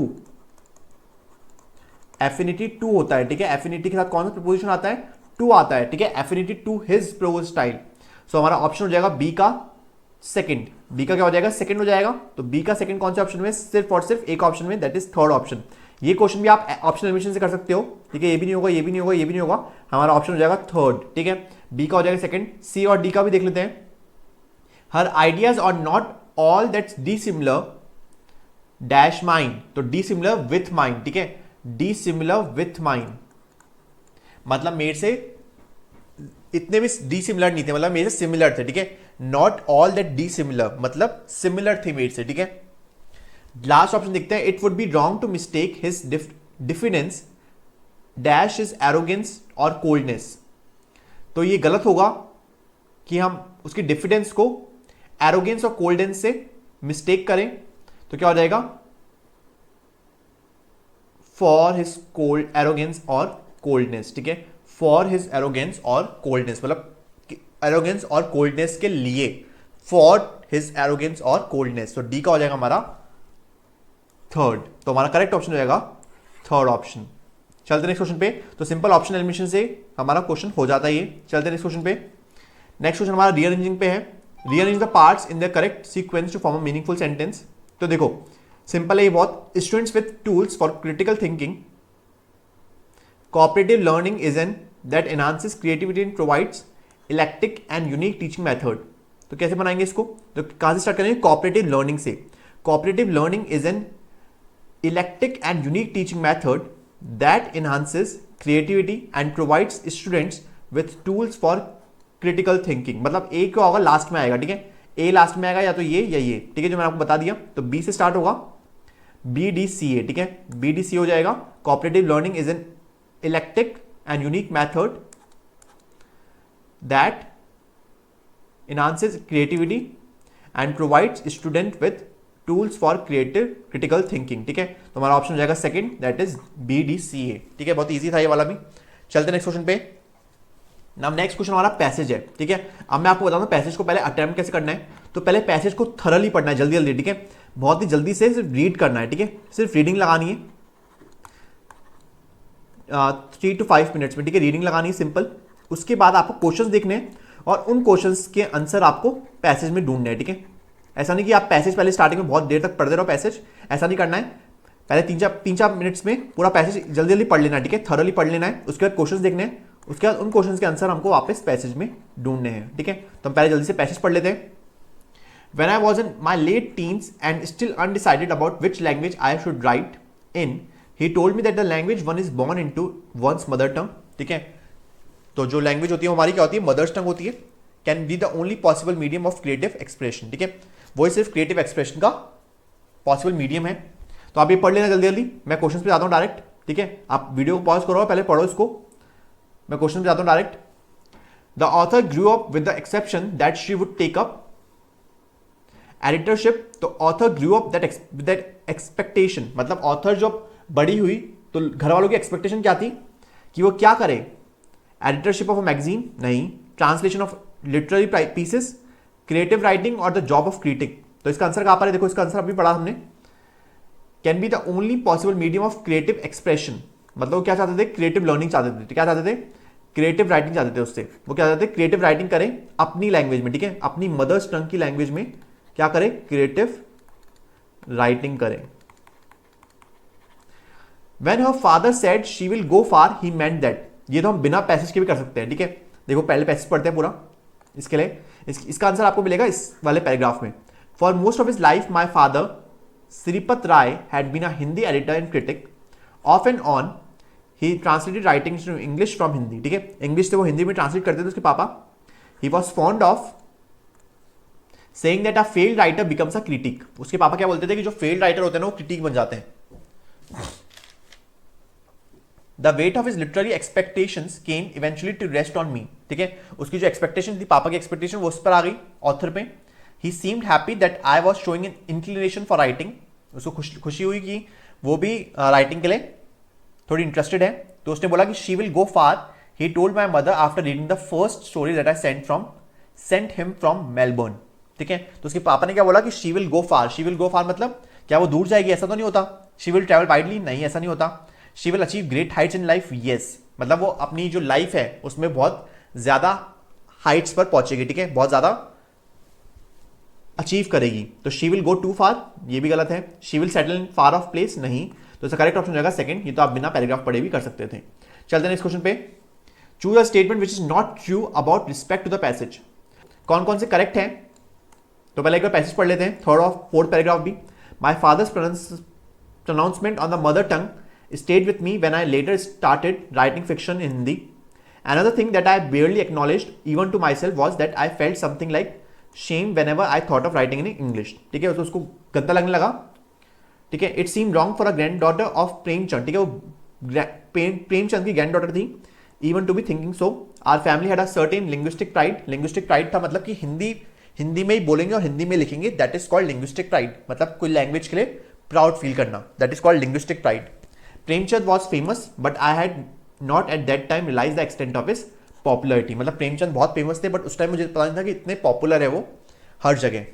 एफिनिटी टू होता है, ठीक है। एफिनिटी के साथ कौन सा प्रीपोजिशन आता है? टू आता है, ठीक है। Affinity to his prose style. So हमारा ऑप्शन हो जाएगा बी का सेकंड। बी का क्या हो जाएगा? सेकंड हो जाएगा। तो बी का सेकंड कौन से ऑप्शन में? सिर्फ और सिर्फ एक ऑप्शन में, दैट इज थर्ड ऑप्शन। ये क्वेश्चन भी आप ऑप्शन एलिमिनेशन से कर सकते हो, ठीक है। ये भी नहीं होगा, ये भी नहीं होगा, ये भी नहीं होगा, हमारा ऑप्शन हो जाएगा थर्ड, ठीक है। बी का हो जाएगा सेकंड। सी और डी का भी देख लेते हैं। Her ideas are not all that's dissimilar dash mind. तो डिसिमिलर विथ माइंड, ठीक है। डिसिमिलर विथ माइंड मतलब मेरे से इतने भी डिसिमिलर नहीं थे, मतलब मेरे से सिमिलर थे, ठीक है। नॉट ऑल दैट डिसिमिलर मतलब सिमिलर थे मेरे से, ठीक है। लास्ट ऑप्शन देखते हैं। It would be wrong to mistake his diffidence dash is arrogance और कोल्डनेस। तो ये गलत होगा कि हम उसकी डिफिडेंस को एरोगेंस और कोल्डनेस से मिस्टेक करें। तो क्या हो जाएगा? फॉर हिज कोल्ड एरोगेंस और कोल्डनेस, ठीक है। फॉर हिज एरोगेंस और कोल्डनेस मतलब एरोगेंस और कोल्डनेस के लिए, फॉर हिज एरोगेंस और कोल्डनेस। तो डी का हो जाएगा हमारा थर्ड। तो हमारा करेक्ट ऑप्शन हो जाएगा थर्ड ऑप्शन। चलते नेक्स्ट क्वेश्चन पे। तो सिंपल ऑप्शन एलिमिनेशन से हमारा क्वेश्चन हो जाता है ये। चलते नेक्स्ट क्वेश्चन पे। नेक्स्ट क्वेश्चन हमारा रीअरेंजिंग पे है। Rearrange the parts in the correct sequence to form a meaningful sentence. तो देखो सिंपल है ये बहुत। Students with tools for critical thinking, cooperative learning is an that enhances creativity and provides eclectic and unique teaching method। तो कैसे बनाएंगे इसको? तो कहां से स्टार्ट करेंगे? cooperative learning से। cooperative learning is an eclectic and unique teaching method that enhances creativity and provides students with tools for critical thinking। मतलब ए क्या होगा? लास्ट में आएगा, ठीक है। ए लास्ट में आएगा, या तो या ये, ठीक है, जो मैंने आपको बता दिया। तो बी से स्टार्ट होगा, बी डी सी ए, ठीक है। बी डी सी हो जाएगा। cooperative learning is an eclectic and unique method that enhances creativity and provides student with tools for creative critical thinking, ठीक है। तो हमारा ऑप्शन हो जाएगा सेकंड, दैट इज BDCA, ठीक है। बहुत ईजी था ये वाला भी। चलते नेक्स्ट क्वेश्चन पे। नाउ नेक्स्ट क्वेश्चन हमारा पैसेज है, ठीक है। अब मैं आपको बताऊं पैसेज को पहले अटेम्प्ट कैसे करना है। तो पहले पैसेज को थरली पढ़ना है, जल्दी जल्दी, ठीक है। बहुत ही जल्दी से सिर्फ रीड करना है, ठीक है। सिर्फ रीडिंग लगानी है 3 to 5 मिनट्स में, ठीक है। रीडिंग लगानी है सिंपल। उसके बाद आपको क्वेश्चंस देखने हैं और उन क्वेश्चंस के आंसर आपको पैसेज में ढूंढने हैं, ठीक है। ऐसा नहीं कि आप पैसेज पहले स्टार्टिंग में बहुत देर तक पढ़ते रहो पैसेज, ऐसा नहीं करना है। पहले 3-4 मिनट्स में पूरा पैसेज जल्दी जल्दी पढ़ लेना है, ठीक है। थरली पढ़ लेना है। उसके बाद क्वेश्चंस देखने हैं, उसके बाद उन क्वेश्चंस के आंसर हमको वापस पैसेज में ढूंढने हैं, ठीक है। तो हम पहले जल्दी से पैसेज पढ़ लेते हैं। When I was in my late teens and still undecided about which language I should write in, he told me that the language one is born into one's mother tongue, ठीक है। तो जो language होती है हमारी क्या होती है, मदर्स टंग होती है, can be the only possible medium of creative expression, ठीक है। वो सिर्फ क्रिएटिव एक्सप्रेशन का पॉसिबल मीडियम है। तो आप ये पढ़ लेना जल्दी जल्दी। मैं क्वेश्चन पे जाता हूँ डायरेक्ट, ठीक है। आप वीडियो को पॉज करो, पहले पढ़ो इसको। मैं क्वेश्चन पे जाता हूँ direct. The author grew up with the exception that she would take up editorship. तो author grew up that expectation, मतलब ऑथर जब बड़ी हुई तो घर वालों की एक्सपेक्टेशन क्या थी कि वो क्या करे। एडिटरशिप ऑफ अ मैगजीन नहीं, translation of literary pieces, creative writing और द जॉब ऑफ क्रिटिक। तो इसका आंसर कहां पर है, देखो इसका आंसर अभी पढ़ा हमने। Can be the only possible medium of creative expression, मतलब वो क्या चाहते थे, क्रिएटिव लर्निंग चाहते थे। क्या चाहते थे, क्रिएटिव राइटिंग चाहते थे। उससे वो क्या चाहते थे, क्रिएटिव राइटिंग करें अपनी लैंग्वेज में, ठीक है। अपनी मदर्स टंग की लैंग्वेज में क्या करें, क्रिएटिव राइटिंग करें। When her father said she will go far, he meant that। ये तो हम बिना पैसेज के भी कर सकते हैं, ठीक है। देखो पहले पैसेज पढ़ते हैं पूरा इसके लिए। इसका आंसर आपको मिलेगा इस वाले पैराग्राफ में। For most of his life my father Shripat Rai had been a Hindi editor and critic. Off and on he translated writing to English from Hindi, ठीक है। इंग्लिश से वो हिंदी में ट्रांसलेट करते थे उसके पापा। He was fond of saying that a failed writer becomes a critic. उसके पापा क्या बोलते थे कि जो फेल्ड राइटर होते हैं ना वो क्रिटिक बन जाते हैं। The weight of his literary expectations came eventually to rest on me, ठीक है। उसकी जो एक्सपेक्टेशन थी, पापा की एक्सपेक्टेशन, वो उस पर आ गई, ऑथर पे। He seemed happy that I was showing an inclination for writing. उसको खुशी हुई कि वो भी राइटिंग के लिए थोड़ी इंटरेस्टेड है। तो उसने बोला कि she will go far. He told my mother after reading the first story that I sent him from Melbourne, ठीक है। तो उसके पापा ने क्या बोला कि she will go far. She will go far मतलब क्या वो दूर जाएगी, ऐसा तो नहीं होता। शी विल ट्रैवल वाइडली, नहीं ऐसा नहीं होता। She will achieve great heights in life, yes, मतलब वो अपनी जो लाइफ है उसमें बहुत ज्यादा हाइट्स पर पहुंचेगी, ठीक है, बहुत ज्यादा अचीव करेगी। तो शी विल गो टू फार, ये भी गलत है। She will settle in far of place, नहीं। तो इसका करेक्ट ऑप्शन हो जाएगा सेकंड। ये तो आप बिना पैराग्राफ पढ़े भी कर सकते थे। चलते हैं नेक्स्ट क्वेश्चन पे। Choose a statement which is not true about respect to the passage. कौन कौन से करेक्ट हैं, तो पहले एक बार पैसेज पढ़ लेते हैं, थर्ड और फोर्थ पैराग्राफ भी। My father's pronouncement on the mother tongue stayed with me when I later started writing fiction in Hindi. Another thing that I barely acknowledged even to myself was that I felt something like shame whenever I thought of writing in English, ठीक है। उसको गंदा लगने लगा, ठीक है। It seemed wrong for a granddaughter of Premchand, ठीक है, वो प्रेमचंद की ग्रैंड डॉटर थी, even to be thinking so. Our family had a certain linguistic pride. Linguistic pride था मतलब कि हिंदी में ही बोलेंगे और हिंदी में लिखेंगे, that is called linguistic pride. मतलब कोई लैंग्वेज के लिए प्राउड फील करना, that is called linguistic pride. Premchand was famous but I had not at that time realise the extent of his popularity. मतलब प्रेमचंद बहुत फेमस थे बट उस टाइम मुझे पता नहीं था कि इतने पॉपुलर है वो हर जगह।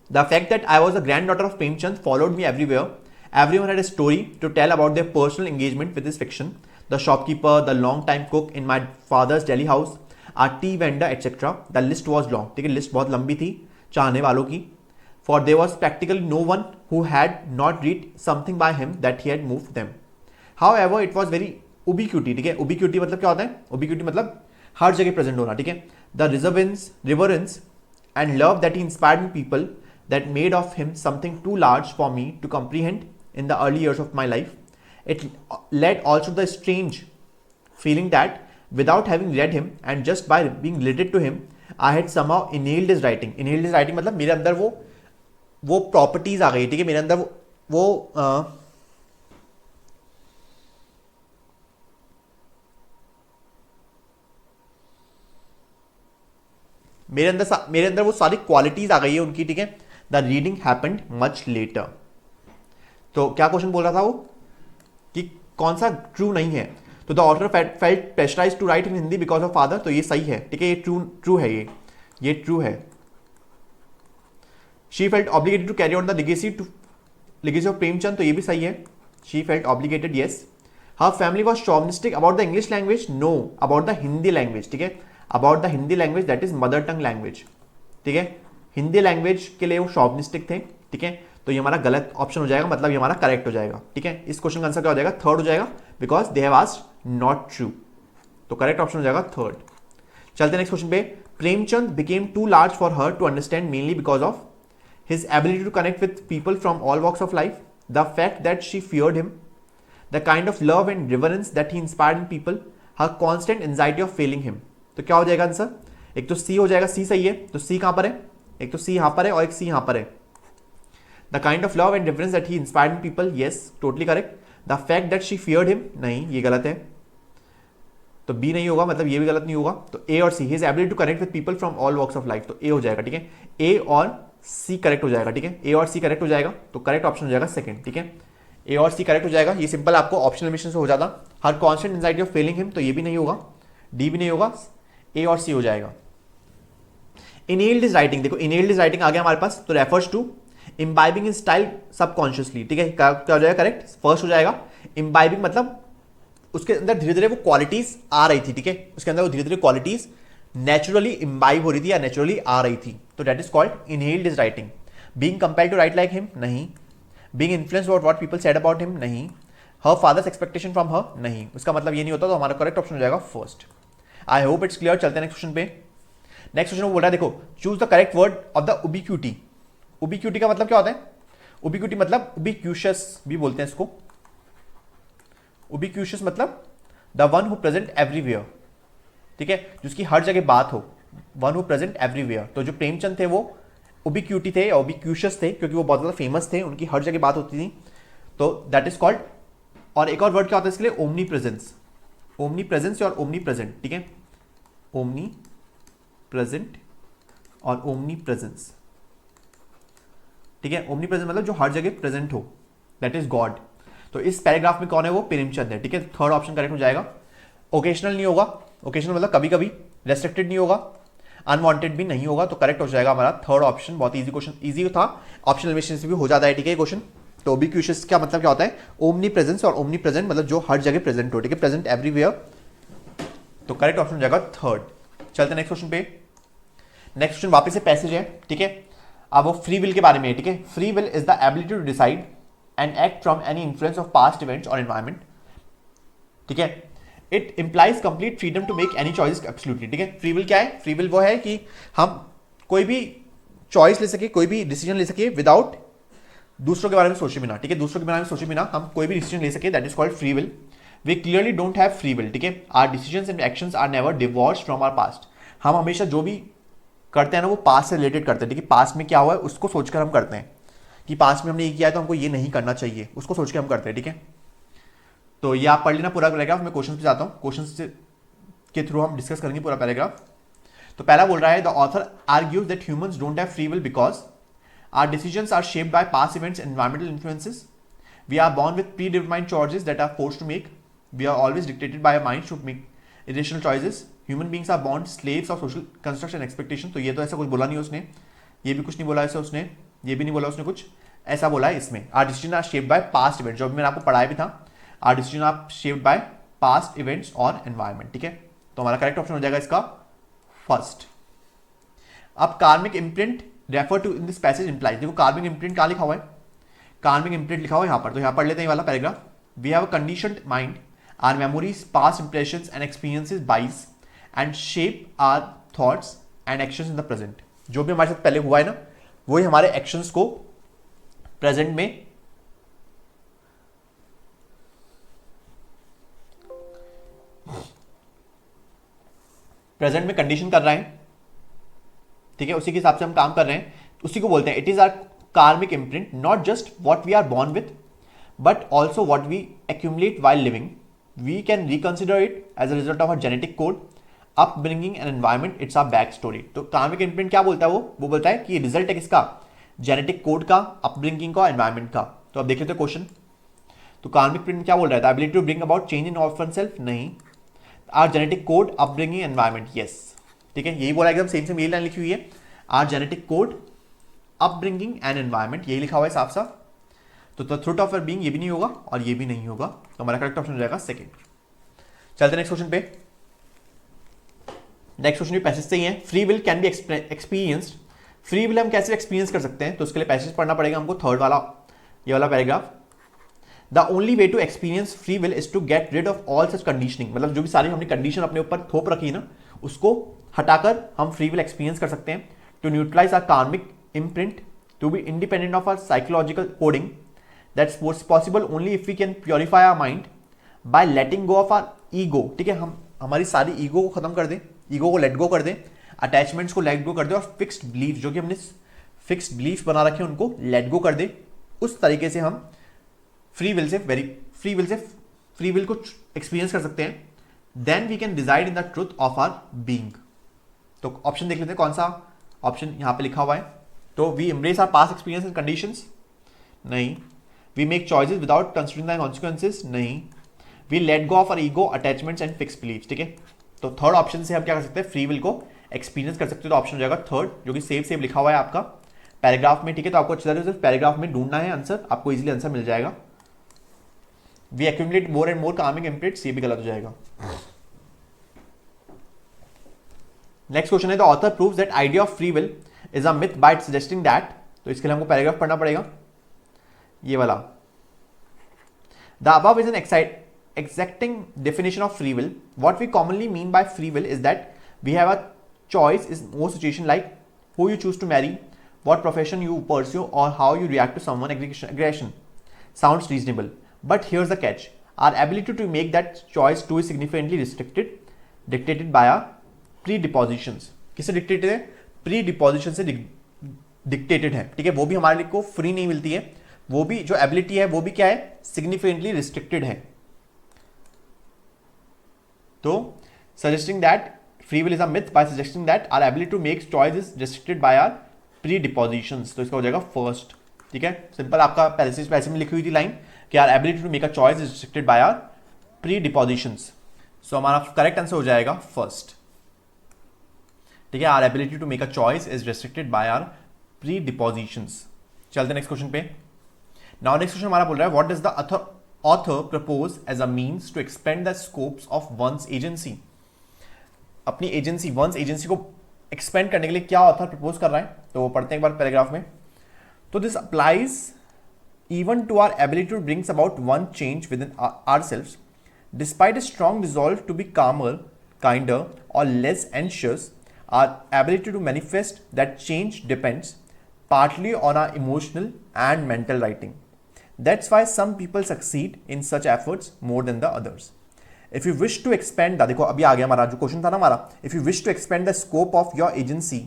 The fact that I was a grand daughter of Premchand followed me everywhere. Everyone had a story to tell about their personal engagement with his fiction. The shopkeeper, the long-time cook in my father's Delhi house, our tea vendor, etc. The list was long. ठीक है, list बहुत लंबी थी चाहने वालों की. For there was practically no one who had not read something by him that he had moved them. However, it was very ubiquity. ठीक है, ubiquity मतलब क्या होता है? Ubiquity मतलब हर जगह प्रेजेंट होना. ठीक है, the reverence and love that he inspired in people that made of him something too large for me to comprehend in the early years of my life. It led also to the strange feeling that without having read him and just by being related to him, I had somehow inhaled his writing. Inhaled his writing मतलब मेरे अंदर वो properties आ गई. ठीक है, मेरे अंदर मेरे अंदर वो सारी क्वालिटीज आ गई है उनकी. ठीक है, the reading happened much later. तो क्या क्वेश्चन बोल रहा था वो कि कौन सा ट्रू नहीं है? तो the author felt pressurised to write in Hindi because of father, तो ये सही है, ठीक है, ये ट्रू है, ये ट्रू है। She felt obligated to carry on the legacy of Premchand, तो ये भी सही है, she felt obligated, yes. Her family was chauvinistic about the English language, no, about the Hindi language, ठीक है, about the Hindi language that is mother tongue language, ठीक है, Hindi language के लिए वो शॉविनिस्टिक थे, ठीक है, तो ये हमारा गलत ऑप्शन हो जाएगा, मतलब ये हमारा करेक्ट हो जाएगा, ठीक है। इस क्वेश्चन का आंसर क्या हो जाएगा? थर्ड हो जाएगा, because they have asked not true, तो करेक्ट ऑप्शन हो जाएगा थर्ड। चलते नेक्स्ट क्वेश्चन पे। Premchand became too large for her to understand mainly because of his ability to connect with people from all walks of life, the fact that she feared him, the kind of love and reverence that he inspired in people, her constant anxiety of failing him। तो क्या हो जाएगा answer? एक तो सी हो जाएगा, सी सही है, तो सी कहां पर है? एक तो सी यहां पर है और एक सी यहां पर है। The kind of love and reverence that he inspired in people, yes, totally correct। The fact that she feared him, नहीं, ये गलत है, तो बी नहीं होगा, मतलब ये भी गलत नहीं होगा, तो ए और सी, his ability to connect with people from all walks of life, तो ए हो जाएगा, ठीक है, ए और सी करेक्ट हो जाएगा, ठीक है, ए और सी करेक्ट हो जाएगा, तो करेक्ट ऑप्शन हो जाएगा सेकंड, ठीक है, ए और सी करेक्ट हो जाएगा। ये सिंपल आपको ऑप्शनल मिशन से हो जाता। Her constant anxiety of failing him, तो ये भी नहीं होगा, डी भी नहीं होगा, ए और सी हो जाएगा। इनेल्ड इज राइटिंग, देखो इनेल्ड इज राइटिंग आ गया हमारे पास, तो refers to imbibing in style subconsciously, ठीक है, क्या हो जाएगा करेक्ट? फर्स्ट हो जाएगा। इम्बाइबिंग मतलब उसके अंदर धीरे धीरे वो क्वालिटीज आ रही थी, ठीक है, उसके अंदर वो धीरे धीरे क्वालिटीज नेचुरली इम्बाइब हो रही थी या नेचुरली आ रही थी, तो that is called inhaled is writing. Being compelled to write like him, नहीं। Being influenced about what people said about him, नहीं। Her father's expectation from her, नहीं, उसका मतलब ये नहीं होता, तो हमारा करेक्ट ऑप्शन हो जाएगा first. I hope it's clear. चलते हैं नेक्स्ट क्वेश्चन पे। नेक्स्ट क्वेश्चन बोल रहा है, देखो, choose the correct word of the ubiquity. Ubiquity का मतलब क्या होता है? उबिक्यूटी मतलब उबिक्यूशियस भी बोलते हैं इसको। उबिक्यूशियस मतलब the one who present everywhere, ठीक है, जिसकी हर जगह बात हो, वन हु प्रेजेंट एवरीवेयर। तो जो प्रेमचंद थे वो उबिक्यूटी थे या उबिक्यूशियस थे, क्योंकि वो बहुत ज़्यादा फेमस थे, उनकी हर जगह बात होती थी, तो दैट इज कॉल्ड। और एक और वर्ड क्या होता है इसके लिए? Omni presence. ओमनी प्रेजेंस और ओमनी प्रेजेंट, ठीक है, ओमनी प्रेजेंट और ओमनी प्रेजेंस, ठीक है। ओमनी प्रेजेंट मतलब जो हर जगह प्रेजेंट हो, दैट इज गॉड। तो इस पैराग्राफ में कौन है? वो प्रेमचंद है, ठीक है, थर्ड ऑप्शन करेक्ट हो जाएगा। ओकेशनल नहीं होगा, ओकेशनल मतलब कभी कभी, रेस्ट्रिक्टेड नहीं होगा, अनवांटेड भी नहीं होगा, तो करेक्ट हो जाएगा हमारा थर्ड ऑप्शन। बहुत इजी क्वेश्चन, इजी था, ऑप्शनल मिशन से भी हो जाता है, ठीक है क्वेश्चन। तो उबिक्यूशियस का मतलब क्या होता है? ओमनी प्रेजेंस और ओमनी प्रेजेंट मतलब जो हर जगह प्रेजेंट हो, ठीक है, प्रेजेंट एवरीवेयर, तो करेक्ट ऑप्शन हो जाएगा थर्ड। चलते नेक्स्ट क्वेश्चन पे। नेक्स्ट क्वेश्चन वापस से पैसेज है, ठीक है, अब वो फ्री विल के बारे में है, ठीक है। Free will is the ability to decide and act from any influence of past events और एनवायरमेंट, ठीक है। It implies complete freedom to make any choice absolutely, ठीक है। फ्री विल क्या है? फ्री विल वो है कि हम कोई भी चॉइस ले सके, कोई भी डिसीजन ले सके विदाउट दूसरों के बारे में सोचे बिना, ठीक है, दूसरों के बारे में सोचे बिना हम कोई भी डिसीजन ले सके, that is called free will. We clearly don't have free will, ठीक है। Our decisions and actions are never divorced from our past. हम हमेशा जो भी करते हैं ना वो पास्ट से रिलेटेड करते हैं, ठीक है, पास्ट में क्या हुआ है उसको सोचकर हम करते हैं, कि पास्ट में हमने ये किया है तो हमको ये नहीं करना चाहिए, उसको सोच के हम करते हैं, ठीक है। तो ये आप पढ़ लेना पूरा पैराग्राफ। मैं क्वेश्चन पे जाता हूँ, क्वेश्चन के थ्रू हम डिस्कस करेंगे पूरा पैराग्राफ। तो पहला बोल रहा है, the author argues that humans don't have free will because our decisions are shaped by past events and environmental influences. We are born with predetermined choices that are forced to make. We are always dictated by our minds to make irrational choices. Human beings are born slaves of social constructs and expectations. तो ये तो ऐसा कुछ बोला नहीं उसने, ये भी कुछ नहीं बोला ऐसा उसने, ये भी नहीं बोला उसने कुछ ऐसा बोला है इसमें। Our decisions are shaped by past events, जो भी मैंने आपको पढ़ाया भी था। Our decisions are shaped by past events और environment, ठीक है। तो हमारा करेक्ट ऑप्शन हो जाएगा इसका फर्स्ट। अब karmic imprint refer to in this passage implies, देखो कार्मिक इम्प्रिंट कहाँ लिखा हुआ है? कार्मिक इम्प्रिंट लिखा हुआ है यहाँ पर, तो यहाँ पढ़ लेते हैं ये वाला paragraph. We have a conditioned mind, our memories, past impressions and experiences bias and shape our thoughts and actions in the present. जो भी हमारे साथ पहले हुआ है ना, वही हमारे एक्शंस को प्रेजेंट में कंडीशन कर रहे हैं, ठीक है, उसी के हिसाब से हम काम कर रहे हैं, उसी को बोलते हैं it is our karmic imprint, not just what we are born with but also what we accumulate while living. We can reconsider it as a result of a genetic code, upbringing and environment, it's a back story. तो karmic imprint क्या बोलता है? वो बोलता है कि ये result है किसका? जेनेटिक कोड का, अपब्रिंगिंग का, एनवायरमेंट का। तो अब देख लेते हैं क्वेश्चन। तो कार्मिक प्रिंट क्या बोल रहा था, ability to bring about change in of self, नहीं। Our genetic code, upbringing, environment, yes. ठीक है, यही बोला, एकदम सेम सेम यही लाइन लिखी हुई है, our genetic code, upbringing and environment, यही लिखा हुआ है साफ साफ। तो द थ्रूट ऑफ बीइंग ये भी नहीं होगा और ये भी नहीं होगा, तो हमारा करेक्ट ऑप्शन हो जाएगा सेकंड। चलते नेक्स्ट क्वेश्चन पे। नेक्स्ट क्वेश्चन भी पैसेज से ही है। Free will can be experienced, free will हम कैसे एक्सपीरियंस कर सकते हैं, तो उसके लिए पैसेज पढ़ना पड़ेगा हमको, थर्ड वाला, ये वाला paragraph. The only way to experience free will is to get rid of all such conditioning, मतलब जो भी सारी हमने कंडीशन अपने ऊपर थोप रखी है ना, उसको हटाकर हम फ्री विल एक्सपीरियंस कर सकते हैं। To neutralise our karmic imprint, to be independent of our psychological coding, that's possible only if we can purify our mind by letting go of our ego. ठीक है, हम हमारी सारी ईगो को खत्म कर दें, ईगो को लेट गो कर दें, अटैचमेंट्स को लेट गो कर दें, और फिक्स्ड बिलीफ, जो कि हमने फिक्स्ड बिलीफ बना रखे हैं, उनको लेट गो कर दें। उस तरीके से हम फ्री विल को एक्सपीरियंस कर सकते हैं। Then we can decide in the truth of our being. तो ऑप्शन देख लेते हैं, कौन सा ऑप्शन यहां पे लिखा हुआ है। तो we embrace our past experience and conditions, नहीं। We make choices without considering the consequences, नहीं। We let go of our ego, attachments and fixed beliefs. ठीक है, तो थर्ड ऑप्शन से हम क्या कर सकते हैं, फ्री विल को एक्सपीरियंस कर सकते हैं। तो ऑप्शन हो जाएगा थर्ड, जो कि सेम लिखा हुआ है आपका पैराग्राफ में। ठीक है, तो आपको अच्छी तरह से पैराग्राफ में ढूंढना है आंसर, आपको इजीली आंसर मिल जाएगा। We accumulate more and more karmic imprints, ये भी गलत हो जाएगा। नेक्स्ट क्वेश्चन है, the author proves that idea of free will is a myth by suggesting that, तो इसके लिए हमको पैराग्राफ पढ़ना पड़ेगा, ये वाला। The above is an exacting definition of free will. What we commonly mean by free will is that we have a choice in most situations, like who you choose to marry, what profession you pursue, or how you react to someone aggression. Sounds reasonable, but here's the catch. Our ability to make that choice too is significantly dictated by our predispositions. किससे dictated है? Predisposition से dictated है। ठीक है, वो भी हमारे को फ्री नहीं मिलती है, वो भी जो एबिलिटी है वो भी क्या है, सिग्निफिकेंटली रिस्ट्रिक्टेड है। तो suggesting that free will is a myth by suggesting that our ability to make choice is restricted by our predispositions, तो इसका हो जाएगा फर्स्ट। ठीक है, सिंपल, आपका पैसे में लिखी हुई थी लाइन कि our ability to make a choice is restricted by our predispositions, सो हमारा करेक्ट आंसर हो जाएगा फर्स्ट। ठीक है, our ability to make a choice is restricted by our predispositions। चलते नेक्स्ट क्वेश्चन पे। नाउ नेक्स्ट क्वेश्चन हमारा बोल रहा है, what does the author propose as a means to expand the scopes of one's agency। अपनी agency, once agency को expand करने के लिए क्या ऑथर प्रपोज कर रहा है, तो वो पढ़ते हैं एक बार पैराग्राफ में। तो this applies even to our ability to brings about one change with in ourselves despite a strong resolve to be calmer, kinder और less anxious. Our ability to manifest that change depends partly on our emotional and mental writing. That's why some people succeed in such efforts more than the others. If you wish to expand देखो अभी आ गया हमारा जो question था ना हमारा, if you wish to expand the scope of your agency,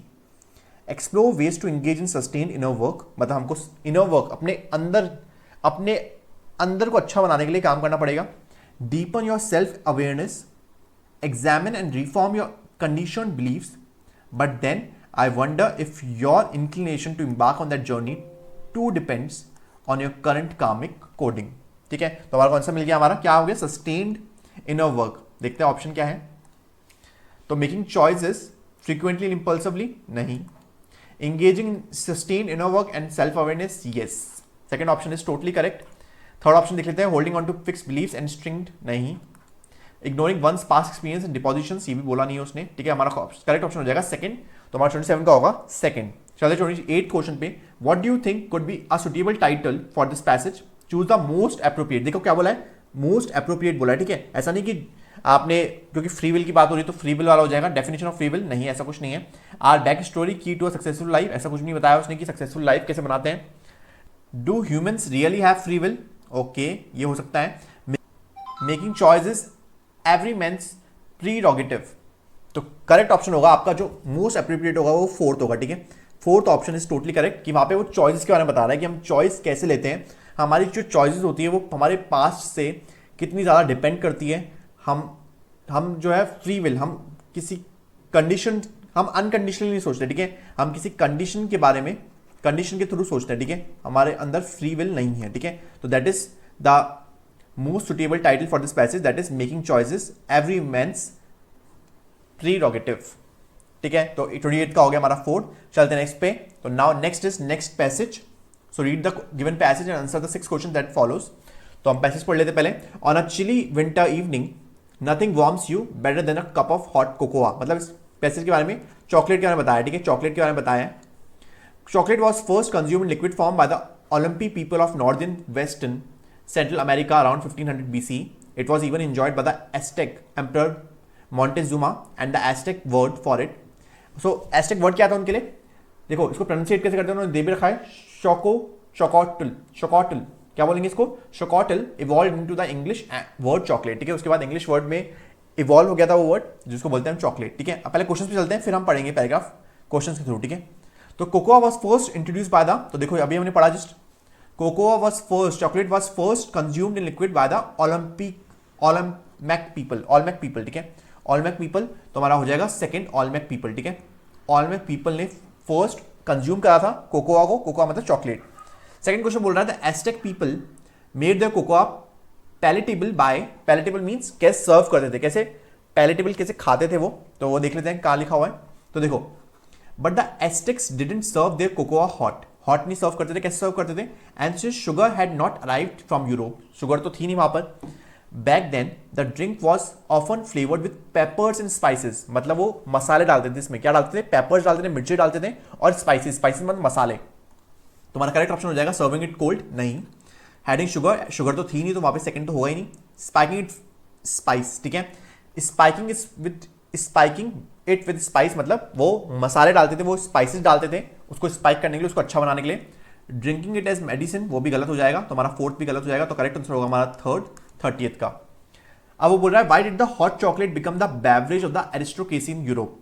explore ways to engage in sustained inner work। मतलब हमको inner work अपने अंदर को अच्छा बनाने के लिए काम करना पड़ेगा। Deepen your self awareness, examine and reform your conditioned beliefs, but then I wonder if your inclination to embark on that journey too depends on your current karmic coding। ठीक है, तो हमारा कौन सा मिल गया, हमारा क्या हो गया, सस्टेन्ड इनर वर्क। देखते हैं ऑप्शन क्या है। तो मेकिंग चॉइसेस फ्रीक्वेंटली इंपल्सिवली, नहीं। Engaging in sustained inner work and self awareness, yes, second option is totally correct. Third option देख लेते हैं, holding on to fixed believes and stringed, नहीं। Ignoring one's past experience and dispositions, ये भी बोला नहीं है उसने। ठीक है, हमारा करेक्ट ऑप्शन हो जाएगा सेकंड, तो हमारा 27 का होगा सेकंड। चलिए 28 क्वेश्चन पे, what do you think could be a suitable title for this passage, choose the most appropriate. देखो क्या बोला है, मोस्ट एप्रोप्रिएट बोला है। ठीक है, ऐसा नहीं कि आपने, क्योंकि फ्री विल की बात हो रही है तो फ्री विल वाला हो जाएगा। डेफिनेशन ऑफ फ्री विल नहीं, ऐसा कुछ नहीं है। आर बैक स्टोरी की टू अ सक्सेसफुल लाइफ, ऐसा कुछ नहीं बताया उसने कि सक्सेसफुल लाइफ कैसे बनाते हैं। Do humans really have free will, okay, ये हो सकता है। मेकिंग चॉइसेस एवरी मैन्स प्रीरोगेटिव, तो करेक्ट ऑप्शन होगा आपका जो मोस्ट एप्रोप्रिएट होगा वो फोर्थ होगा। ठीक है, fourth option is totally correct, कि वहां पे वो चॉइसेस के बारे में बता रहा है कि हम चॉइस कैसे लेते हैं। हमारी जो चॉइसेस होती है वो हमारे पास्ट से कितनी ज़्यादा डिपेंड करती है। हम जो है फ्री विल, हम किसी कंडीशन, हम अनकंडीशनली नहीं सोचते। ठीक है, हम किसी कंडीशन के बारे में कंडीशन के थ्रू सोचते हैं, ठीक है, हमारे अंदर फ्री विल नहीं है, ठीक है। तो that is the most suitable title for this passage, that is making choices every man's prerogative, ठीक है। तो 28 का हो गया हमारा 4। चलते हैं नेक्स्ट पे। तो now next is next passage. So read the given passage and answer the 6 question that follows. तो हम पैसेज पढ़ लेते पहले। On a chilly winter evening nothing warms you better than a cup of hot cocoa. मतलब इस passage के बारे में चॉकलेट के बारे में बताया, ठीक है, चॉकलेट के बारे में बताया है। Chocolate was first consume in liquid form by the Olmec people of northern western central America around 1500 BC. It was even enjoyed by the Aztec Emperor Montezuma and the Aztec word for it. So Aztec word क्या था उनके लिए? देखो इसको pronunciate कैसे करते हैं उन्होंने दे भी रखा है, शोकोटल। क्या बोलेंगे इसको? Xocolatl evolve into the English word chocolate, ठीक है। उसके बाद इंग्लिश वर्ड में इवॉल्व हो गया था वो वर्ड जिसको बोलते हैं हम चॉकलेट, ठीक है। अब पहले क्वेश्चन पे चलते हैं, फिर हम पढ़ेंगे पैराग्राफ क्वेश्चन के थ्रू, ठीक है। तो cocoa was first introduce by the, तो देखो अभी हमने पढ़ा just, cocoa was first, chocolate was first consumed in liquid by the Olmec people, ठीक है। ओलमैक पीपल तो हमारा हो जाएगा सेकंड ओलमैक पीपल, ठीक है। ओलमैक पीपल ने फर्स्ट कंज्यूम करा था कोकोआ को, कोकोआ मतलब चॉकलेट। सेकंड क्वेश्चन बोल रहा था Aztec people made the cocoa palatable by, palatable means कैसे सर्व करते थे, कैसे पैलेटेबल कैसे खाते थे वो, तो वो देख लेते हैं कहाँ लिखा हुआ है। तो देखो, but the Aztecs didn't serve their cocoa hot, hot नहीं सर्व करते थे, कैसे सर्व करते थे? And since sugar had not arrived from Europe, sugar तो थी नहीं वहां पर। Back then the drink was often flavoured with peppers and spices, मतलब वो मसाले डालते थे इसमें, क्या डालते थे? पेपर्स डालते थे, मिर्ची डालते थे और स्पाइसेस, स्पाइसेस मतलब मसाले। तुम्हारा करेक्ट ऑप्शन हो जाएगा सर्विंग इट कोल्ड, नहीं। हैडिंग शुगर, शुगर तो थी नहीं तो वहां पे सेकंड तो होगा ही नहीं। स्पाइकिंग इट स्पाइस, ठीक है, स्पाइकिंग इट विद स्पाइस मतलब वो मसाले डालते थे, वो स्पाइसेस डालते थे उसको स्पाइक करने के लिए, उसको अच्छा बनाने के लिए। ड्रिंकिंग इट एज मेडिसिन, वो भी गलत हो जाएगा, तो हमारा फोर्थ भी गलत हो जाएगा। तो करेक्ट आंसर होगा हमारा थर्ड, 30th का। अब वो बोल रहा है why did the hot chocolate become the beverage of the aristocracy in Europe.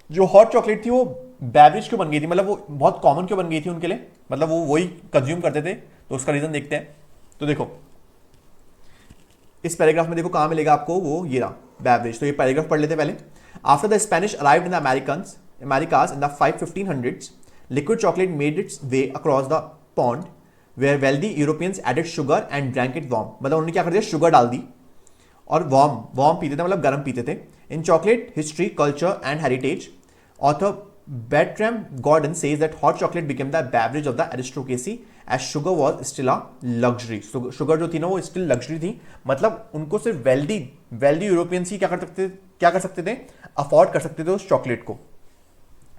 जो हॉट चॉकलेट थी वो बेवरेज क्यों बन गई थी, मतलब वो बहुत कॉमन क्यों बन गई थी उनके लिए, मतलब वो वही कंज्यूम करते थे, तो उसका रीजन देखते हैं। तो देखो इस पैराग्राफ में देखो कहां मिलेगा आपको वो, ये रहा बेवरेज। तो ये पैराग्राफ पढ़ लेते पहले। After the Spanish arrived in the Americas in the 1500s, liquid chocolate made its way across the pond where wealthy Europeans added sugar and drank it warm, मतलब उन्होंने क्या कर दिया, शुगर डाल दी और वार्म पीते थे, मतलब गर्म पीते थे। In chocolate history, culture and heritage, author Bertram Gordon says that hot chocolate became the beverage of the aristocracy as sugar was still a luxury. Sugar जो थी ना वो स्टिल लग्जरी थी, मतलब उनको सिर्फ वेल्दी यूरोपियंस ही क्या कर सकते थे, अफोर्ड कर सकते थे उस चॉकलेट को,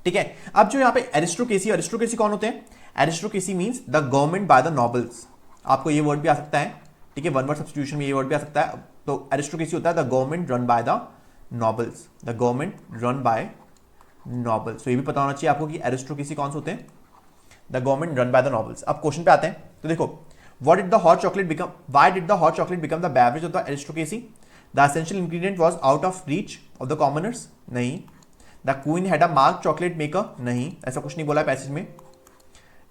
ठीक है। अब जो यहाँ पे एरिस्टोक्रेसी कौन होते हैं? Aristocracy means the government by the nobles. आपको ये वर्ड भी आ सकता है, ठीक है, वन वर्ड सब्स्टिट्यूशन में ये वर्ड भी आ सकता है। तो एरिस्टोक्रेसी होता है the government run by the nobles, the government run bye nobles. तो ये भी पता होना चाहिए आपको कि एरिस्टोक्रेसी कौन से होते हैं, the government run by the nobles. अब क्वेश्चन पे आते हैं। तो देखो why did the hot chocolate become the beverage of the aristocracy? The essential ingredient was out of reach of the commoners, नहीं। The queen had a mark chocolate maker, नहीं, ऐसा कुछ नहीं बोला है पैसेज में।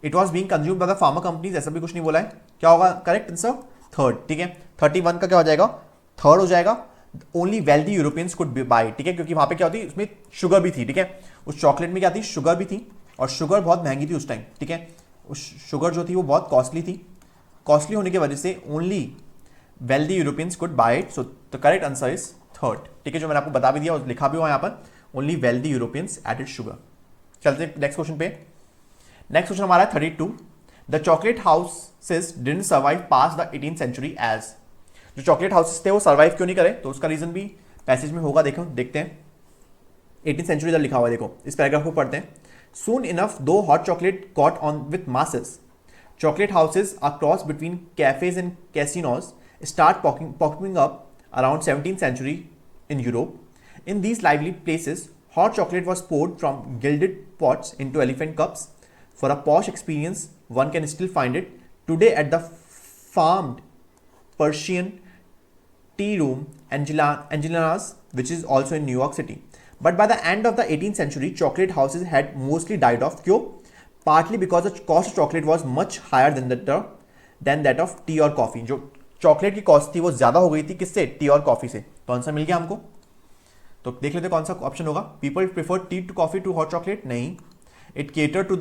It was being consumed by the pharma companies, ऐसा भी कुछ नहीं बोला है। क्या होगा करेक्ट आंसर? थर्ड, ठीक है। 31 का क्या हो जाएगा? थर्ड हो जाएगा। Only wealthy Europeans could bye, ठीक है, क्योंकि वहां पे क्या होती है, उसमें शुगर भी थी, ठीक है, उस चॉकलेट में क्या थी, शुगर भी थी, और शुगर बहुत महंगी थी उस टाइम, ठीक है, उस शुगर जो थी वो बहुत कॉस्टली थी, कॉस्टली होने की वजह से only wealthy Europeans could bye it. So the correct answer is third, ठीक है, जो मैंने आपको बता भी दिया और लिखा भी हुआ यहाँ पर, only wealthy Europeans added sugar. चलते नेक्स्ट क्वेश्चन पे। नेक्स्ट क्वेश्चन हमारा है 32। The chocolate houses didn't survive past the 18th century age, जो चॉकलेट हाउसेस थे वो सर्वाइव क्यों नहीं करे? तो उसका रीजन भी पैसेज में होगा, देखते हैं। 18th सेंचुरी इधर लिखा हुआ है, देखो इस पैराग्राफ को पढ़ते हैं। Soon enough though hot chocolate caught on with masses, chocolate houses are cross between cafes and casinos start popping up around 17th century in Europe. In these lively places, hot chocolate was poured from gilded pots into elephant cups. For a posh experience, one can still find it today at the famed Persian tea room Angelina's, which is also in New York City. But by the end of the 18th century, chocolate houses had mostly died off. क्यों? Partly because the cost of chocolate was much higher than that of tea or coffee. जो chocolate की cost थी वो ज्यादा हो गई थी, किससे? टी और कॉफी से। तो आंसर मिल गया हमको। तो देख लेते कौन सा ऑप्शन होगा। People prefer tea to coffee to hot chocolate, नहीं। It cater to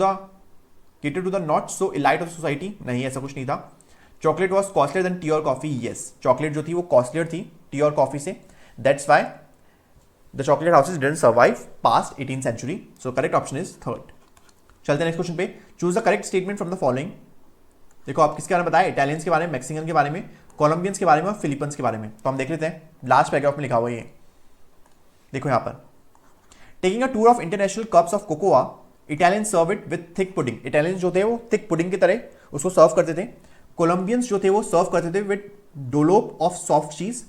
the not so elite of society, नहीं ऐसा कुछ नहीं था। Chocolate was costlier than tea और कॉफी, यस चॉकलेट जो थी वो कॉस्टलियर थी टी और कॉफी से, that's why the chocolate houses didn't survive past 18th century, so correct option is third. चलते हैं नेक्स्ट क्वेश्चन पे, choose the correct statement from the following. देखो आप किसके बारे में बताया, इटालियंस के बारे में, मैक्सिकन के बारे में, कोलंबियंस के बारे में और फिलिपींस के बारे में। तो हम देख लेते हैं, लास्ट पैराग्राफ में लिखा हुआ ये देखो यहाँ पर, taking a tour of international cups of cocoa, Italian serve it with thick pudding. Italians जो थे वो थिक पुडिंग की तरह उसको सर्व करते थे। कोलंबियंस जो थे वो सर्व करते थे विथ डोलोप ऑफ सॉफ्ट चीज,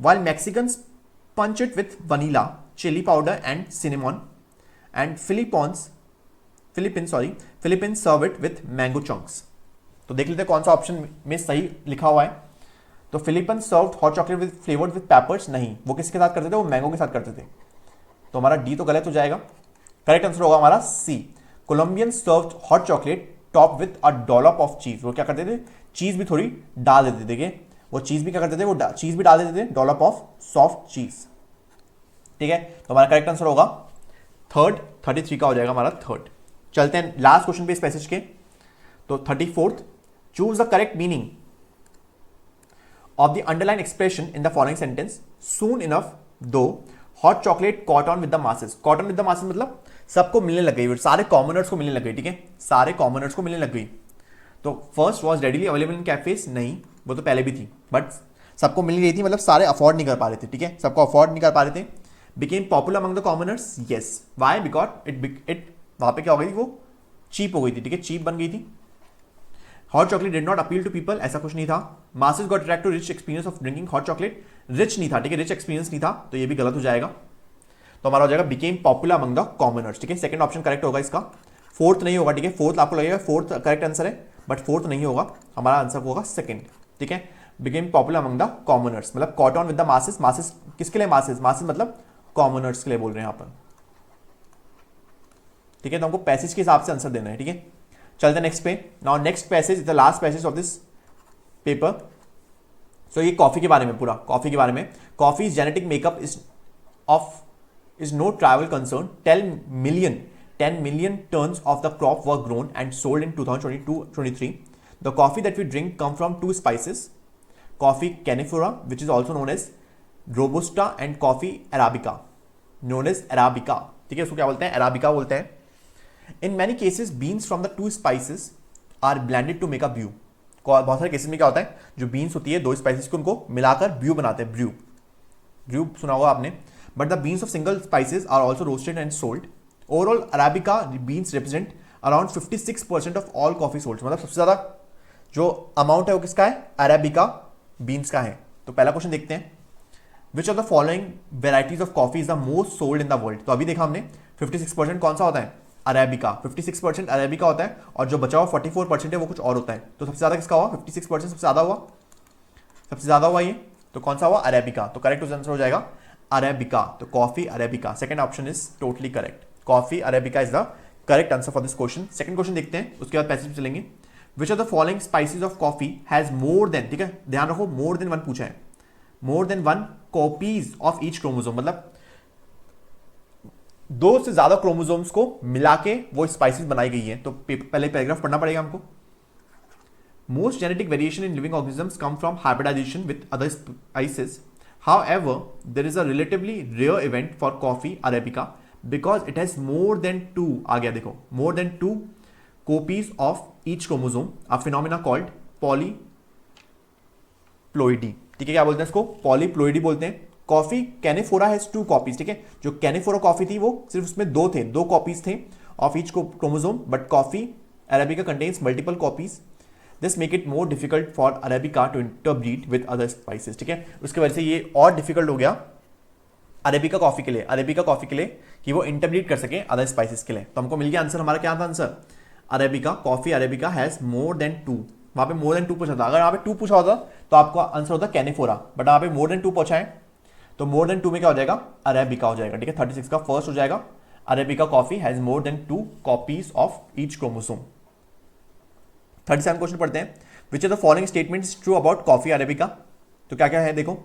while Mexicans punch it with vanilla, chili powder and cinnamon, and Philippines serve it with mango chunks। तो देख लेते हैं कौन सा ऑप्शन में सही लिखा हुआ है। तो Philippines served hot chocolate with flavoured with papers, नहीं वो किसके साथ करते थे, वो मैंगो के साथ करते थे। तो हमारा डी तो गलत हो जाएगा, करेक्ट आंसर होगा हमारा C. Colombians served hot chocolate top with a dollop of cheese, वो क्या करते थे, चीज भी थोड़ी डाल देते थे। देखिए वो चीज भी क्या करते थे, वो चीज भी डाल देते थे, डॉलप ऑफ सॉफ्ट चीज। ठीक है, तो हमारा करेक्ट आंसर होगा थर्ड, 33 का हो जाएगा हमारा थर्ड। चलते हैं लास्ट क्वेश्चन पे इस पैसेज के, तो 34th, choose the correct meaning of the underline expression in the following sentence, soon enough though hot chocolate caught on with the masses. Caught on with the masses मतलब सबको मिलने लग गई, सारे कॉमनर्स को मिलने लग गई। ठीक है, सारे कॉमनर्स को मिलने लग गई। तो first was readily available in cafes, नहीं वो तो पहले भी थी, बट सबको मिल गई थी, मतलब सारे अफोर्ड नहीं कर पा रहे थे। ठीक है, सबको अफोर्ड नहीं कर पा रहे थे। Became popular among the commoners, yes why, because it वहां पे क्या हो गई, वो चीप हो गई थी। ठीक है, चीप बन गई थी। Hot chocolate did not appeal to people, ऐसा कुछ नहीं था। Masses got attract to rich experience of drinking hot chocolate, rich नहीं था। ठीक है, रिच एक्सपीरियंस नहीं था, तो ये भी गलत हो जाएगा। तो हमारा हो जाएगा became popular among the commoners. ठीक है, सेकंड ऑप्शन करेक्ट होगा इसका, फोर्थ नहीं होगा। ठीक है, फोर्थ आपको लगेगा फोर्थ करेक्ट आंसर है, बट फोर्थ नहीं होगा, हमारा आंसर होगा सेकंड। ठीक है, became popular among the commoners मतलब caught on with the masses. Masses किसके लिए, मासेस मतलब कॉमनर्स के लिए बोल रहे हैं यहाँ पर। ठीक है, तो हमको पैसेज के हिसाब से आंसर देना है। ठीक है, चलते हैं नेक्स्ट पे। Now next passage is the last passage of this paper. So ये कॉफी के बारे में, पूरा कॉफी के बारे में। Coffee genetic makeup is no trivial concern. 10 million tons of the crop were grown and sold in 2022-23. The coffee that we drink come from two spices, coffee canephora, which is also known as robusta, and coffee arabica, known as arabica. ठीक है, इसको क्या बोलते हैं, arabica बोलते हैं। In many cases, beans from the two spices are blended to make a brew. बहुत सारे केसेस में क्या होता है, जो बीन्स होती है दो स्पाइसेस को उनको मिलाकर ब्रू बनाते हैं, ब्रू सुना होगा आपने। But the beans of single spices are also roasted and sold. Overall, Arabica beans represent around 56% of all coffee sold. मतलब सबसे ज़्यादा जो अमाउंट है वो किसका है, Arabica beans का है। तो पहला क्वेश्चन देखते हैं, Which of the following varieties of coffee is the most sold in the world? तो अभी देखा हमने 56% कौन सा होता है, Arabica। 56% Arabica होता है, और जो बचा हुआ 44% है वो कुछ और होता है। तो सबसे ज़्यादा किसका हुआ, 56% सबसे ज़्यादा हुआ ये, तो कौन सा हुआ, Arabica। तो करेक्ट आंसर हो जाएगा अरेबिका, तो coffee arabica, second option is totally correct. Coffee arabica is the correct answer for this question. Second question देखते हैं, उसके बाद पैसेज चलेंगे। Which are the following spices of coffee has more than, ठीक है ध्यान रखो, मोर देन वन पूछा है, more than one copies of each chromosome, मतलब दो से ज्यादा क्रोमोसोम्स को मिला के वो स्पाइसेस बनाई गई है। तो पहले पैराग्राफ पढ़ना पड़ेगा हमको। Most genetic variation in living organisms come from hybridization with other spices. However, there is a relatively rare event for coffee Arabica because it has more than two, आ गया देखो, more than two copies of each chromosome, a phenomena called polyploidy। ठीक है, क्या बोलते हैं इसको, polyploidy बोलते हैं। Coffee canephora has two copies. ठीक है, जो कैनेफोरा कॉफी थी वो सिर्फ उसमें दो कॉपीज थे of each chromosome, but coffee arabica contains multiple copies. This make it more difficult for arabica to interbreed with other spices. ठीक है, उसकी वजह से ये और डिफिकल्ट हो गया अरेबिका कॉफी के लिए कि वो इंटरब्रीड कर सके अदर स्पाइसेस के लिए। तो हमको मिल गया आंसर, हमारा क्या था answer, arabica, coffee arabica has more than two. वहां पे मोर देन टू पूछा था, अगर यहाँ पे टू पूछा होता तो आपका आंसर होता कैनेफोरा, बट यहाँ पे मोर देन टू पूछा है, तो मोर देन टू में क्या हो जाएगा, अरेबिका हो जाएगा। ठीक है, 36 का फर्स्ट हो जाएगा, arabica coffee has more than two copies of each chromosome. 37 question पढ़ते हैं। Which are the following statements true about coffee arabica. तो क्या क्या है देखो,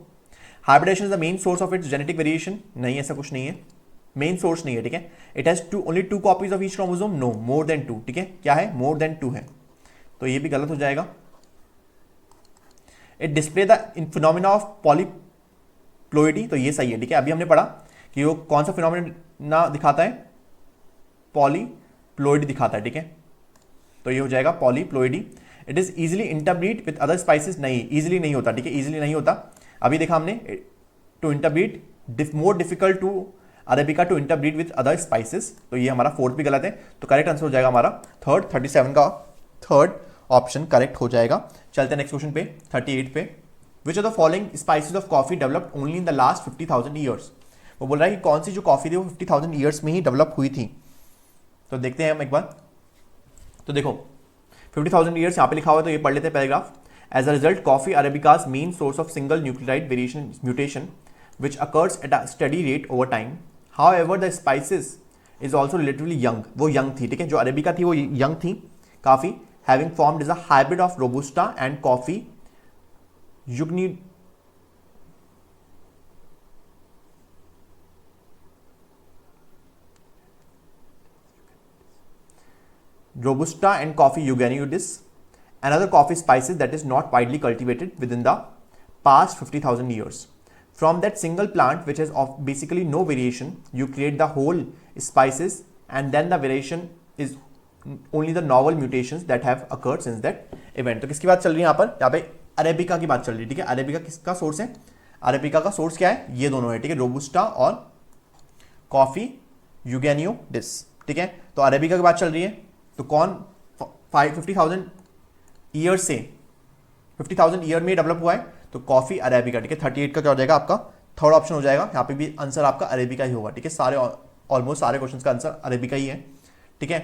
hybridization is the main source of its genetic variation, नहीं ऐसा कुछ नहीं है। मेन सोर्स नहीं है, ठीक है। It has only 2 copies of each chromosome, no, more than 2, ठीक है। क्या है? मोर देन 2 है, तो ये भी गलत हो जाएगा। It display the phenomena of polyploidy, तो ये सही है, ठीक है। अभी हमने पढ़ा कि वो कौन सा फिनोमिना दिखाता है, पॉलीप्लोइडी दिखाता है, ठीक है। तो ये हो जाएगा polyploidy. It is easily interbreed with other spices, नहीं, इजिली नहीं होता, ठीक है, इजिली नहीं होता। अभी देखा हमने, to interbreed, more difficult to arabica to interbreed with other spices, तो ये हमारा फोर्थ भी गलत है। तो करेक्ट आंसर हो जाएगा हमारा थर्ड, 37 का थर्ड ऑप्शन करेक्ट हो जाएगा। चलते हैं नेक्स्ट क्वेश्चन पे, 38 पे। Which are the following spices of coffee developed only in the last 50,000 years. वो बोल रहा है कि कौन सी जो कॉफी थी वो 50,000 ईयर्स में ही डेवलप हुई थी। तो देखते हैं हम एक बार। तो देखो 50,000 ईयर्स यहाँ पे लिखा हुआ है, तो ये पढ़ लेते हैं paragraph. As a result coffee arabica's main source of single nucleotide variation mutation which occurs at a steady rate over time. However, the spices is also relatively young. वो young थी, ठीक है, जो अरेबिका थी वो young थी काफी, having formed is a hybrid of robusta and coffee युगनी Robusta and Coffea eugenioides, another coffee species that is not widely cultivated within the past 50,000 years. From that single plant which has of basically no variation, you create the whole spices and then the variation is only the novel mutations that have occurred since that event. तो किसकी बात चल रही है यहाँ पे arabica की बात चल रही है, ठीक है। अरेबिका किसका सोर्स है? अरेबिका का सोर्स क्या है? ये दोनों है, ठीक है, रोबुस्टा और कॉफी यूगेनियोइडिस, ठीक है। तो अरेबिका की बात चल रही है, तो कौन 50,000 ईयर से 50,000 ईयर में डेवलप हुआ है? तो कॉफी अरेबिका, ठीक है। 38 का क्या हो जाएगा आपका? थर्ड ऑप्शन हो जाएगा। यहाँ पे भी आंसर आपका अरेबिका ही होगा, ठीक है। सारे ऑलमोस्ट सारे क्वेश्चंस का आंसर अरेबिका ही है, ठीक है।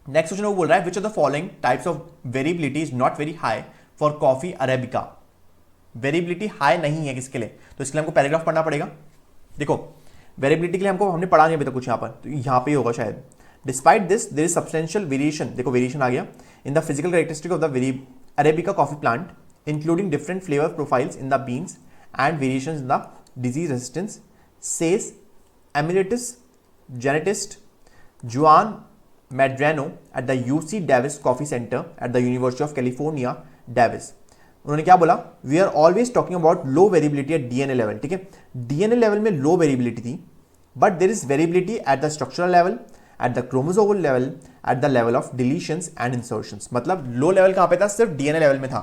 नेक्स्ट क्वेश्चन वो बोल रहा है which are the following types of variability is not very high for coffee arabica. Variability high नहीं है किसके लिए? तो इसके लिए हमको पैराग्राफ पढ़ना पड़ेगा। देखो वेरिएबिलिटी के लिए हमने पढ़ा नहीं अभी तक कुछ यहाँ पर, तो यहाँ पे ही होगा शायद। Despite this there is substantial variation, देखो वेरिएशन आ गया, in the physical characteristic of the arabica coffee plant including different flavor profiles in the beans and variations in the disease resistance, says emeritus genetist Juan Medrano at the UC Davis Coffee Center at the University of California, Davis. उन्होंने क्या बोला? We are always talking about low variability at DNA level, ठीक है। DNA level में low variability थी, but there is variability at the structural level, at the chromosomal level, at the level of deletions and insertions. मतलब low level कहाँ पे था? सिर्फ DNA level में था।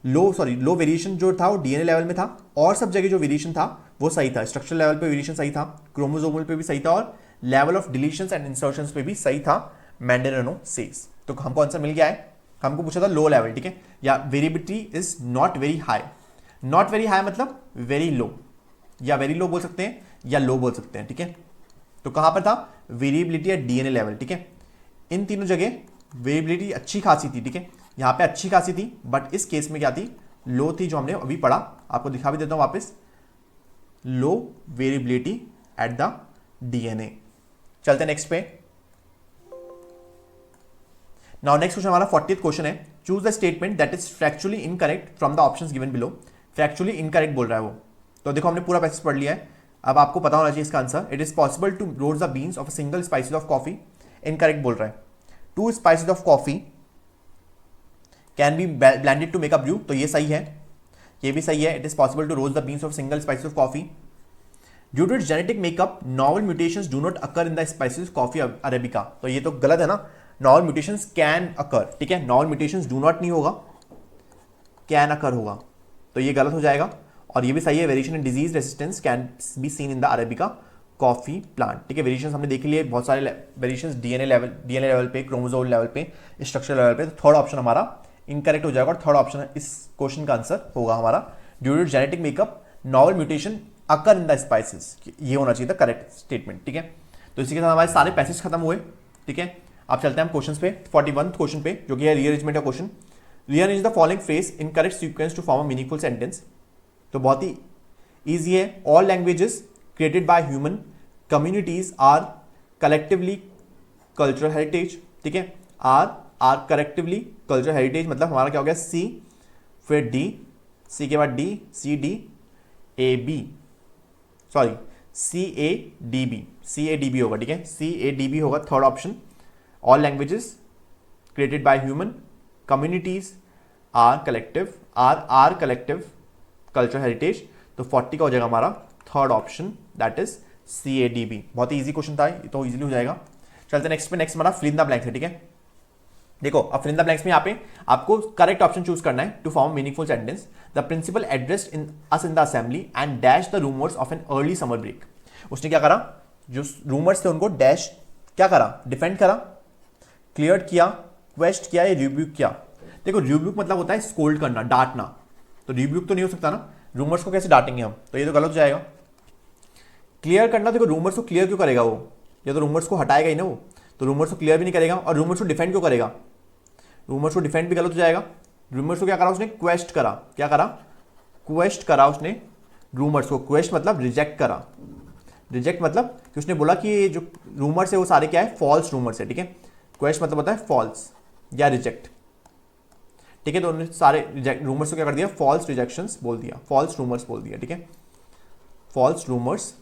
लो वेरिएशन जो था वो डीएनए लेवल में था, और सब जगह जो वेरिएशन था वो सही था। स्ट्रक्चरल लेवल पे वेरिएशन सही था, क्रोमोसोमल पे भी सही था, और level of deletions and insertions पे भी सही था, मैंडेरनो सेज। तो हमको आंसर मिल गया है। हमको पूछा था लो लेवल, ठीक है, या variability is not very high. Not very high मतलब वेरी लो, या वेरी लो बोल सकते हैं या लो बोल सकते हैं, ठीक है। तो कहां पर था? वेरिएबिलिटी एट डीएनए लेवल, ठीक है। इन तीनों जगह वेरिएबिलिटी अच्छी खासी थी, ठीक है। यहाँ पे अच्छी खासी थी, बट इस केस में क्या थी? लो थी, जो हमने अभी पढ़ा। आपको दिखा भी देता हूं वापस, लो वेरिएबिलिटी एट द डीएनए। चलते नेक्स्ट पे। नाउ नेक्स्ट क्वेश्चन हमारा 40th क्वेश्चन है। Choose the statement that is factually incorrect from the options given below. Factually incorrect बोल रहा है वो। तो देखो हमने पूरा पैसेज पढ़ लिया है, अब आपको पता होना चाहिए इसका answer. It is possible to roast the beans of a single spices of coffee. Incorrect बोल रहा है। 2 spices of coffee can be blended to make a brew, तो ये सही है, ये भी सही है। It is possible to roast the beans of single spices of coffee. Due to its genetic makeup novel mutations do not occur in the spices coffee arabica. तो ये तो गलत है ना, नॉवल म्यूटेशंस कैन अकर, ठीक है। Novel mutations do not नहीं होगा, कैन अकर होगा, तो ये गलत हो जाएगा। और ये भी सही है, variation in disease resistance can be seen in the arabica coffee plant, ठीक है। वेरिएशंस हमने देख लिए बहुत सारे वेरिएशंस डीएनए लेवल पे, क्रोमोसोम लेवल पे, स्ट्रक्चर लेवल पे। तो थर्ड ऑप्शन हमारा इनकरेक्ट हो जाएगा, और थर्ड ऑप्शन इस क्वेश्चन का आंसर होगा हमारा due to genetic makeup novel mutation occur in the spices. ये होना चाहिए था करेक्ट स्टेटमेंट, ठीक है। तो इसी के साथ हमारे सारे पैसेज खत्म हुए, ठीक है। अब चलते हैं हम क्वेश्चन पे, 41th क्वेश्चन पे, जो कि है रीअरेंजमेंट का question. Rearrange the following phrase in correct sequence to form a meaningful sentence. तो बहुत ही ईजी है। All languages created by human communities are collectively cultural heritage, ठीक है। आर कलेक्टिवली कल्चरल हेरिटेज मतलब हमारा क्या हो गया? सी, फिर डी, सी के बाद D, C D, A B, sorry CADB होगा, ठीक है, CADB होगा third option. All languages created by human, communities are collective culture heritage. तो 40 का हो जाएगा हमारा third option, that is CADB। बहुत ही इजी क्वेश्चन था, ये तो इजीली हो जाएगा। चलते नेक्स्ट पे। नेक्स्ट हमारा फिल इन द ब्लैंक्स है, ठीक है। देखो अब फिल इन द ब्लैंक्स में यहाँ पे आपको करेक्ट ऑप्शन चूज करना है to form meaningful sentence. The principal addressed in us in the assembly and dash the rumours of an early summer break. उसने क्या करा, जो रूमर्स थे उनको डैश क्या करा, डिफेंड करा, क्लियर किया, क्वेश्चन किया या रिब्यूक किया। देखो रिब्यूक मतलब होता है स्कोल्ड करना, डांटना, तो रिब्यूक तो नहीं हो सकता ना, रूमर्स को कैसे डांटेंगे हम, तो ये तो गलत हो जाएगा। क्लियर करना, देखो रूमर्स को क्लियर क्यों करेगा वो, या तो रूमर्स को हटाएगा ही ना वो, तो रूमर्स को क्लियर भी नहीं करेगा। और रूमर्स को डिफेंड क्यों करेगा, रूमर्स को डिफेंड भी गलत हो जाएगा। रूमर्स को क्या करा उसने, क्वेश्चन करा, क्या करा, क्वेश्चन करा उसने रूमर्स को। क्वेश्चन मतलब रिजेक्ट करा, रिजेक्ट मतलब कि उसने बोला कि ये जो रूमर्स है वो सारे क्या है, फॉल्स रूमर्स है, ठीक है। क्वेश्चन मतलब होता है फॉल्स या रिजेक्ट, ठीक है। तो उन्होंने सारे रूमर्स को क्या कर दिया, फॉल्स रिजेक्शंस बोल दिया, फॉल्स रूमर्स बोल दिया, ठीक है, फॉल्स रूमर्स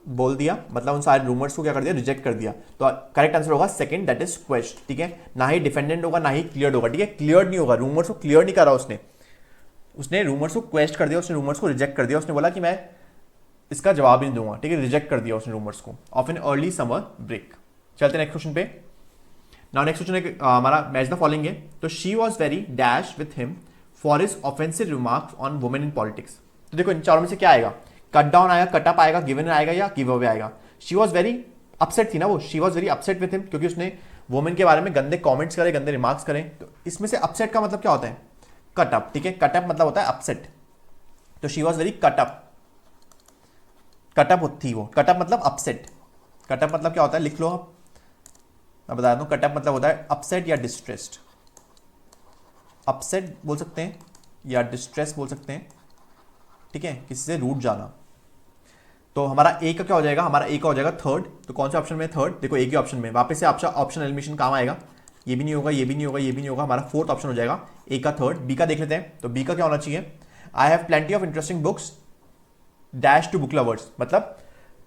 बोल दिया, मतलब उन सारे रूमर्स को क्या कर दिया, रिजेक्ट कर दिया। तो करेक्ट आंसर होगा सेकंड, दैट इज क्वेश्चन, ठीक है। ना ही डिफेंडेंट होगा ना ही क्लियर्ड होगा, ठीक है। क्लियर्ड नहीं होगा, रूमर्स को क्लियर नहीं करा उसने रूमर्स को क्वेश्चन कर दिया, उसने रूमर्स को रिजेक्ट कर दिया। उसने बोला कि मैं इसका जवाब ही नहीं दूंगा, ठीक है, रिजेक्ट कर दिया उसने रूमर्स को of an early summer break. चलते नेक्स्ट क्वेश्चन पे। नाउ नेक्स्ट क्वेश्चन हमारा मैच द फॉलोइंग है। तो she was very dash with him for his offensive remarks on women in politics. तो देखो इन चारों में से क्या आएगा, कट डाउन आएगा, कट अप आएगा, गिवन आएगा या गिव अवे आएगा। शी वॉज वेरी अपसेट थी ना वो, she was very upset with him, क्योंकि उसने वुमेन के बारे में गंदे कमेंट्स करे, गंदे रिमार्क्स करें। तो इसमें से अपसेट का मतलब क्या होता है, कट अप, ठीक है। कट अप मतलब होता है अपसेट, तो she was very cut up, cut up थी वो। कट अप मतलब अपसेट, कट अप मतलब क्या होता है, लिख लो आप, मैं बता दूं। कट अप मतलब होता है अपसेट या डिस्ट्रेस्ड, अपसेट बोल सकते हैं या डिस्ट्रेस बोल सकते हैं, ठीक है, किसी से रूठ जाना। तो हमारा ए का क्या हो जाएगा, हमारा ए का हो जाएगा थर्ड। तो कौन से ऑप्शन में, थर्ड। देखो एक ही ऑप्शन में, वापस से आपका ऑप्शन एलिमिनेशन काम आएगा, ये भी नहीं होगा, ये भी नहीं होगा, ये भी नहीं होगा, हमारा फोर्थ ऑप्शन हो जाएगा ए का थर्ड। बी का देख लेते हैं। तो बी का क्या होना चाहिए, I have plenty of interesting books dash to book lovers, मतलब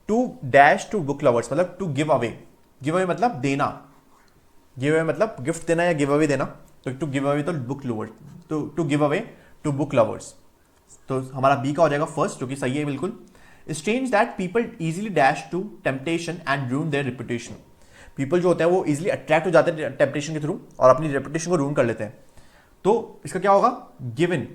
to dash to book lovers मतलब to give away, give away मतलब देना, गिव अवे मतलब गिफ्ट देना या गिव अवे देना। तो टू गिव अवे तो book lovers, to give away to book lovers. तो हमारा बी का हो जाएगा फर्स्ट, जो कि सही है बिल्कुल। Strange that people easily dash to temptation and ruin their reputation. People जो होते हैं वो इजीली अट्रैक्ट हो जाते हैं टेम्पटेशन के थ्रू और अपनी रेपुटेशन को रूइन कर लेते हैं। तो इसका क्या होगा, गिवन,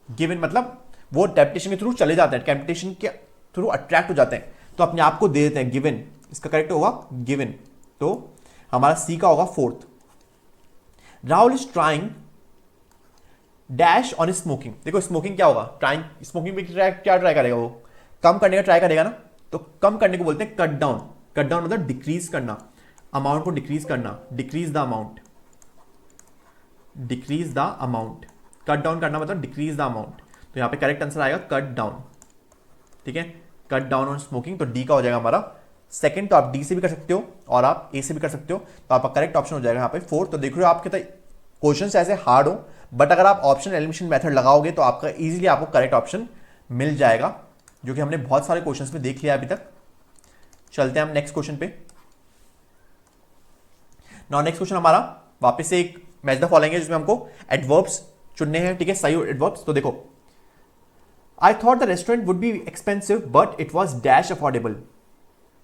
गिवन मतलब वो टेम्पटेशन के थ्रू चले जाते हैं, टेम्पटेशन के थ्रू अट्रैक्ट हो जाते हैं, तो अपने आप को दे देते हैं, गिवन। इसका करेक्ट होगा गिवन। तो हमारा सी का होगा fourth. Rahul is trying dash on smoking. देखो स्मोकिंग क्या होगा, ट्राइंग, स्मोकिंग पे क्या ट्राई करेगा वो, कम करने का ट्राई करेगा ना। तो कम करने को बोलते हैं कट डाउन, कट डाउन मतलब डिक्रीज करना, अमाउंट को डिक्रीज करना, decrease the amount, decrease the amount, cut down करना मतलब डिक्रीज द अमाउंट। तो यहाँ पे करेक्ट आंसर आएगा कट डाउन, ठीक है, कट डाउन ऑन स्मोकिंग। तो डी का हो जाएगा हमारा सेकंड। तो आप डी से भी कर सकते हो और आप ए से भी कर सकते हो, तो आपका करेक्ट ऑप्शन हो जाएगा यहाँ पे फोर्थ। तो देख रहे हो आपके क्वेश्चन ऐसे हार्ड हो, बट अगर आप ऑप्शन एलिमिनेशन मेथड लगाओगे तो आपका इजीली आपको करेक्ट ऑप्शन मिल जाएगा, जो कि हमने बहुत सारे क्वेश्चंस में देख लिया अभी तक। चलते हैं हम नेक्स्ट क्वेश्चन पे। नाउ नेक्स्ट क्वेश्चन हमारा वापस से एक मैच द फॉलोइंग है, जिसमें हमको एडवर्ब्स चुनने हैं, ठीक है, सही एडवर्ब्स। तो देखो, I thought the restaurant would be expensive but it was dash affordable.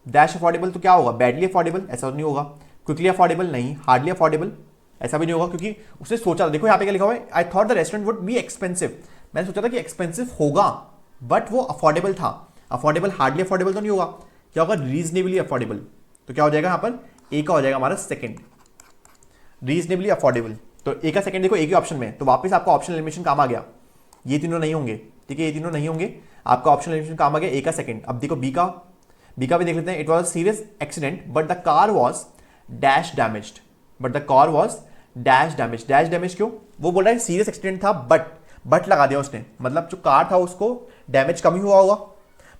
Dash affordable तो क्या होगा, बैडली अफोर्डेबल, ऐसा तो नहीं होगा। क्विकली अफोर्डेबल नहीं, हार्डली अफोर्डेबल, ऐसा भी नहीं होगा, क्योंकि उसने सोचा था। देखो यहाँ पे क्या लिखा हुआ है, I thought the restaurant would be expensive. मैंने सोचा था कि एक्सपेंसिव होगा बट वो अफोर्डेबल था। अफोर्डेबल, हार्डली अफोर्डेबल तो नहीं होगा, क्या होगा, रीजनेबली अफोर्डेबल। तो क्या हो जाएगा यहाँ पर, ए का हो जाएगा हमारा सेकंड, रीजनेबली अफोर्डेबल। तो ए का सेकंड देखो एक ही ऑप्शन में, तो वापस आपका ऑप्शन एलिमिनेशन काम आ गया, ये तीनों नहीं होंगे, ठीक है, ये तीनों नहीं होंगे, आपका ऑप्शन एलिमिनेशन काम आ गया, ए का सेकंड। अब देखो बी का भी देख लेते हैं। It was a serious accident but the car was dash damaged, but the car was dash damage. Dash damage क्यों, वो बोल रहा है सीरियस एक्सीडेंट था बट लगा दिया उसने, मतलब जो कार था उसको डैमेज कम ही हुआ होगा।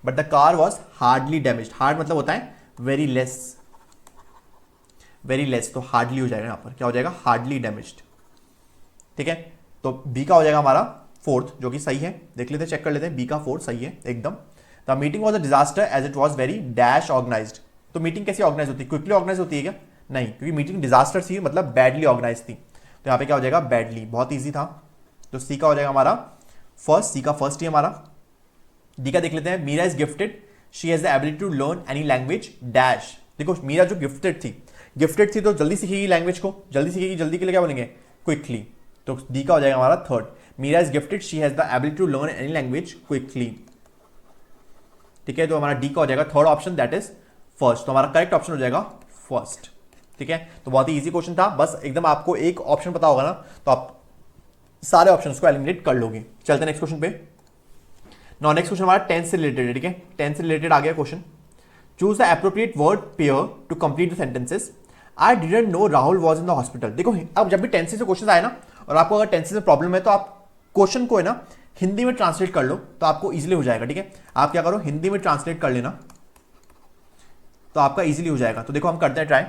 But the car was hardly damage, hard मतलब होता है वेरी लेस, वेरी लेस, तो हार्डली हो जाएगा यहाँ पर, क्या हो जाएगा, हार्डली डैमेज्ड, ठीक है। तो बी का हो जाएगा हमारा फोर्थ, जो कि सही है, देख लेते हैं, चेक कर लेते हैं, बी का फोर्थ सही है एकदम। The meeting was a disaster as it was very dash organised. तो मीटिंग कैसे ऑर्गेनाइज होती है, क्विकली ऑर्गेनाइज होती है क्या? नहीं, क्योंकि मीटिंग डिजास्टर थी, मतलब बैडली ऑर्गेनाइज थी। तो यहाँ पे क्या हो जाएगा, बैडली, बहुत ईजी था। तो सी का हो जाएगा हमारा फर्स्ट, सी का फर्स्ट ही हमारा। डी का देख लेते हैं, Meera is gifted, she has the ability to learn any language dash. देखो मीरा जो गिफ्टेड थी तो जल्दी सीखेगी लैंग्वेज को, जल्दी सीखेगी, जल्दी के लिए क्या बोलेंगे, क्विकली। तो डी का हो जाएगा हमारा third, Meera is gifted, she has the ability to learn any language quickly. ठीक है, तो हमारा डी का हो जाएगा third option, that is first. तो हमारा करेक्ट ऑप्शन हो जाएगा फर्स्ट। ठीक है, तो बहुत ही इजी क्वेश्चन था, बस एकदम आपको एक ऑप्शन पता होगा ना तो आप सारे ऑप्शंस को एलिमिनेट कर लोगे। चलते हैं नेक्स्ट क्वेश्चन पे। नाउ नेक्स्ट क्वेश्चन हमारा टेंस से रिलेटेड है। ठीक है, टेंस से रिलेटेड आ गया question. Choose the appropriate word pair to complete the sentences. I didn't know Rahul was in the hospital. देखो अब जब भी टेंसेस से क्वेश्चन आए ना, और आपको अगर टेंसेस में प्रॉब्लम है तो आप क्वेश्चन को है ना हिंदी में ट्रांसलेट कर लो, तो आपको इजीली हो जाएगा। ठीक है, आप क्या करो, हिंदी में ट्रांसलेट कर लेना, तो आपका इजीली हो जाएगा। तो देखो हम करते हैं try.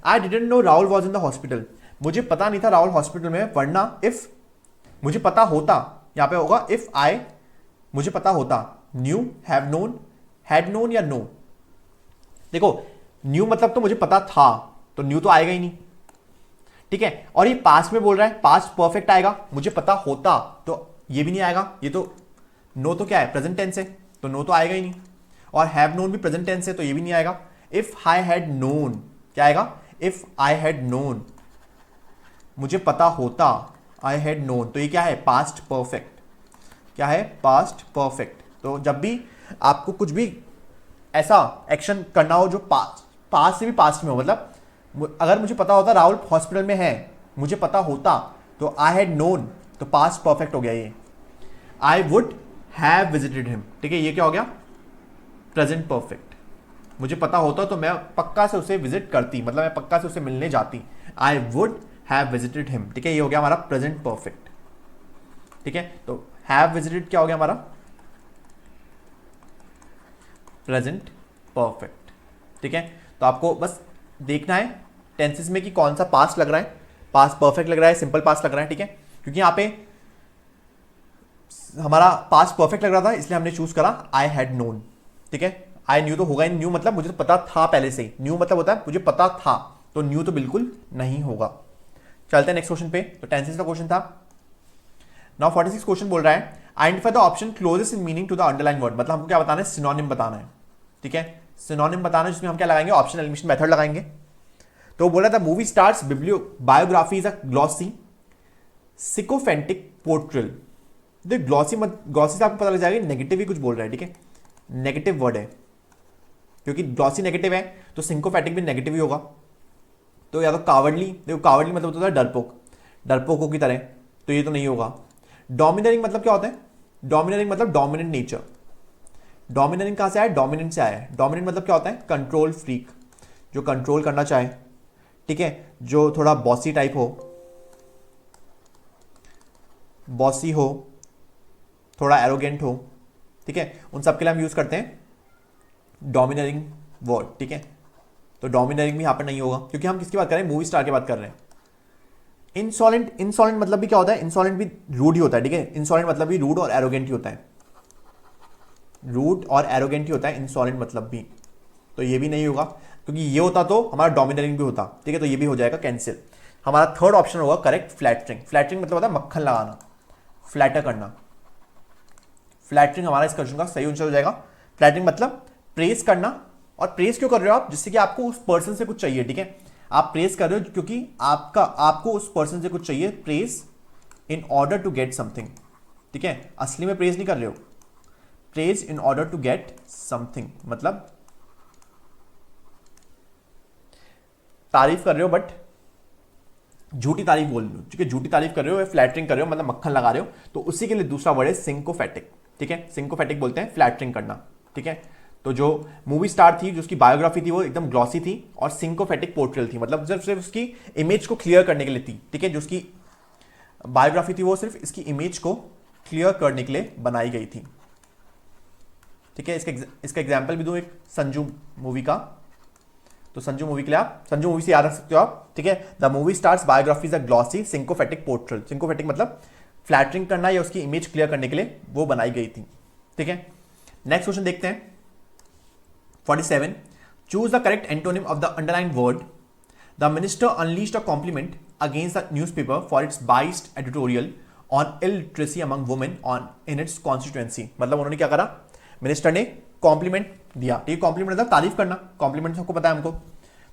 I didn't know Rahul was in the hospital. मुझे पता नहीं था राहुल हॉस्पिटल में, वरना इफ मुझे पता होता, यहां पे होगा इफ आई, मुझे पता होता, new, have known, had known या नो। देखो न्यू मतलब तो मुझे पता था, तो न्यू तो आएगा ही नहीं। ठीक है, और ये पास्ट में बोल रहा है, पास्ट परफेक्ट आएगा, मुझे पता होता तो ये भी नहीं आएगा। ये तो नो तो क्या है, प्रेजेंट टेंस है, तो नो तो आएगा ही नहीं। और हैव नोन भी प्रेजेंट टेंस है, तो ये भी नहीं आएगा। इफ आई हैड नोन, क्या आएगा, इफ आई हैड नोन, मुझे पता होता, आई हैड नोन, तो ये क्या है, पास्ट परफेक्ट। क्या है, पास्ट परफेक्ट। तो जब भी आपको कुछ भी ऐसा एक्शन करना हो जो पास्ट से भी पास्ट में हो, मतलब अगर मुझे पता होता राहुल हॉस्पिटल में है, मुझे पता होता, तो आई हैड नोन, तो पास्ट परफेक्ट हो गया ये। I would have visited him, ठीक है, ये क्या हो गया, प्रेजेंट परफेक्ट। मुझे पता होता तो मैं पक्का से उसे विजिट करती, मतलब मैं पक्का से उसे मिलने जाती। I would have visited him, ठीक है, ये हो गया हमारा प्रेजेंट परफेक्ट। ठीक है, तो हैव विजिटेड क्या हो गया हमारा, प्रेजेंट परफेक्ट। ठीक है, तो आपको बस देखना है टेंसेस में कि कौन सा पास्ट लग रहा है, पास्ट परफेक्ट लग रहा है, सिंपल पास्ट लग रहा है। ठीक है, क्योंकि यहां पे हमारा पास्ट परफेक्ट लग रहा था, इसलिए हमने चूज करा आई हैड नोन। ठीक है, आई न्यू तो होगा ही, न्यू मतलब मुझे तो पता था पहले से ही, न्यू मतलब होता है मुझे पता था, तो न्यू तो बिल्कुल नहीं होगा। चलते हैं नेक्स्ट क्वेश्चन पे। तो टेंसेस का क्वेश्चन था। नाउ 46 क्वेश्चन बोल रहा है identify the option closest in meaning to the underline word. मतलब हमको क्या बताना है, सिनोनिम बताना है। ठीक है, सिनोनिम बताना है, जिसमें हम क्या लगाएंगे, ऑप्शन एलिमिनेशन मेथड लगाएंगे। तो बोला था movie star's biography is a glossy sycophantic portrayal. देख ग्लॉसी ग्लॉसी से आपको पता लग जाएगा नेगेटिव ही कुछ बोल रहा है। ठीक है, नेगेटिव वर्ड है, क्योंकि ग्लॉसी नेगेटिव है तो सिंकोफेटिक भी नेगेटिव ही होगा। तो या तो कावर्डली, देखो कावर्डली मतलब होता है डरपोक, डरपोकों की तरह, तो ये तो नहीं होगा। डोमिनरिंग मतलब क्या होता है, डोमिनरिंग मतलब डोमिनेंट नेचर। डोमिनरिंग कहां से आया, डोमिनेंट से आया है। डोमिनेंट मतलब क्या होता है, कंट्रोल फ्रीक, जो कंट्रोल करना चाहे। ठीक है, जो थोड़ा बॉसी टाइप हो, बॉसी हो, थोड़ा एरोगेंट हो। ठीक है, उन सब के लिए हम यूज करते हैं डोमिनरिंग वर्ड। ठीक है, तो डोमिनरिंग भी यहां पर नहीं होगा, क्योंकि हम किसकी बात कर रहे हैं, मूवी स्टार की बात कर रहे हैं। इंसॉलेंट, इंसॉलेंट मतलब भी क्या होता है, इंसॉलेंट भी रूड ही होता है। ठीक है, इंसॉलेंट मतलब भी रूड और एरोगेंट ही होता है, रूड और एरोगेंट ही होता है इंसॉलेंट मतलब भी। तो ये भी नहीं होगा, क्योंकि ये होता तो हमारा डोमिनरिंग भी होता। ठीक है, तो ये भी हो जाएगा कैंसिल। हमारा थर्ड ऑप्शन होगा करेक्ट, फ्लैटरिंग। फ्लैटरिंग मतलब होता है मक्खन लगाना, फ्लैटर करना। फ्लैटरिंग हमारा इस क्वेश्चन का सही आंसर हो जाएगा। फ्लैटरिंग मतलब प्रेस करना, और प्रेस क्यों कर रहे हो आप, जिससे कि आपको उस पर्सन से कुछ चाहिए। ठीक है, आप प्रेस कर रहे हो क्योंकि आपको उस पर्सन से कुछ चाहिए, press in order to get something. ठीक है, असली में प्रेस नहीं कर रहे हो, press in order to get something मतलब तारीफ कर रहे हो, बट झूठी तारीफ बोल रहे हो। ठीक है, झूठी तारीफ कर रहे हो, फ्लैटरिंग कर रहे हो, मतलब मक्खन लगा रहे हो, तो उसी के लिए दूसरा वर्ड है सिंकोफेटिक। ठीक है, सिंकोफेटिक बोलते हैं फ्लैटरिंग करना। ठीक है, तो जो मूवी स्टार थी, जो उसकी बायोग्राफी थी, वो एकदम ग्लॉसी थी, और सिंकोफेटिक पोर्ट्रेल थी, मतलब सिर्फ उसकी इमेज को क्लियर करने के लिए थी। ठीक है, जो उसकी बायोग्राफी थी वो सिर्फ इसकी इमेज को क्लियर करने के लिए बनाई गई थी। ठीक है, इसका एग्जाम्पल भी दूं एक संजू मूवी का। तो संजू मूवी के लिए आप संजू मूवी से याद रख सकते हो आप। ठीक है, the movie star's biography is a glossy sycophantic portrayal. Sycophantic मतलब फ्लैटरिंग करना या उसकी इमेज क्लियर करने के लिए वो बनाई गई थी। ठीक है, नेक्स्ट क्वेश्चन देखते हैं 47, choose the correct antonym of the underline word. The minister unleashed a compliment against the newspaper for its biased editorial on illiteracy among women on in its constituency. मतलब उन्होंने क्या करा, मिनिस्टर ने complement दिया। ठीक है, कॉम्प्लीमेंट मतलब तारीफ करना, कॉम्प्लीमेंट सबको पता है हमको।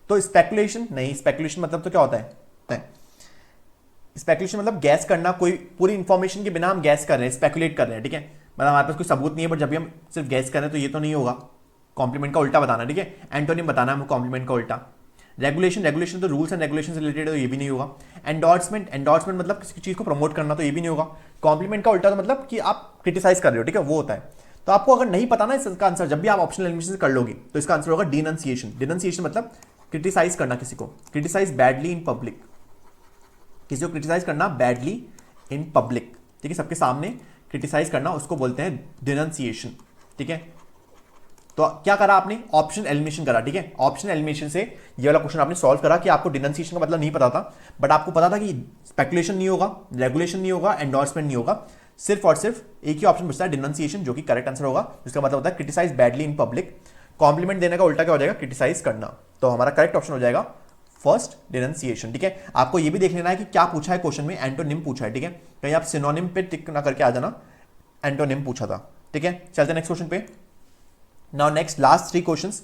तो स्पेकुलेशन नहीं, स्पेकुलेशन मतलब तो क्या होता है, स्पेकुलेशन मतलब गैस करना, कोई पूरी इंफॉर्मेशन के बिना हम गैस कर रहे हैं, स्पेकुलेट कर रहे हैं। ठीक है, मतलब हमारे पास कोई सबूत नहीं है, बट जब भी हम सिर्फ गैस कर रहे हैं तो ये तो नहीं होगा। कॉम्प्लीमेंट का उल्टा बताना। ठीक है, एंटोनिम बताना है हमको कॉम्प्लीमेंट का उल्टा। रेगुलेशन, रेगुलेशन तो रूल्स एंड रेगुलेशन से रिलेटेड है, तो ये भी नहीं होगा। एंडोर्समेंट, एंडोर्समेंट मतलब किसी चीज को प्रमोट करना, तो ये भी नहीं होगा। कॉम्प्लीमेंट का उल्टा तो मतलब कि आप क्रिटिसाइज कर रहे हो। ठीक है, वो होता है। तो आपको अगर नहीं पता ना इसका आंसर, जब भी आप ऑप्शनल एलिमिनेशन से कर लोगे तो इसका आंसर होगा डिनंसिएशन। डिनंसिएशन मतलब क्रिटिसाइज करना किसी को, क्रिटिसाइज बैडली इन पब्लिक, किसी को क्रिटिसाइज करना बैडली इन पब्लिक। ठीक है, सबके सामने क्रिटिसाइज करना, उसको बोलते हैं डिनंसिएशन। ठीक है, तो क्या करा आपने, ऑप्शन एलिमिनेशन करा। ठीक है, ऑप्शन एलिमिनेशन से ये वाला क्वेश्चन आपने सॉल्व करा कि आपको डिनंसिएशन का मतलब नहीं पता था, बट आपको पता था कि स्पेकुलेशन नहीं होगा, रेगुलेशन नहीं होगा, एंडोर्समेंट नहीं होगा, सिर्फ और सिर्फ एक ही ऑप्शन बचता है डिनंसिएशन, जो कि करेक्ट आंसर होगा। जिसका मतलब होता है criticise badly in public. Compliment देने का उल्टा क्या हो जाएगा, क्रिटिसाइज करना। तो हमारा करेक्ट ऑप्शन हो जाएगा फर्स्ट, डिनंसिएशन। ठीक है, आपको ये भी देख लेना है कि क्या पूछा है क्वेश्चन में, एंटोनिम पूछा है। ठीक है, कहीं आप सिनोनिम पे टिक ना करके आ जाना, एंटोनिम पूछा था। ठीक है, चलते नेक्स्ट क्वेश्चन पे। Now next last 3 questions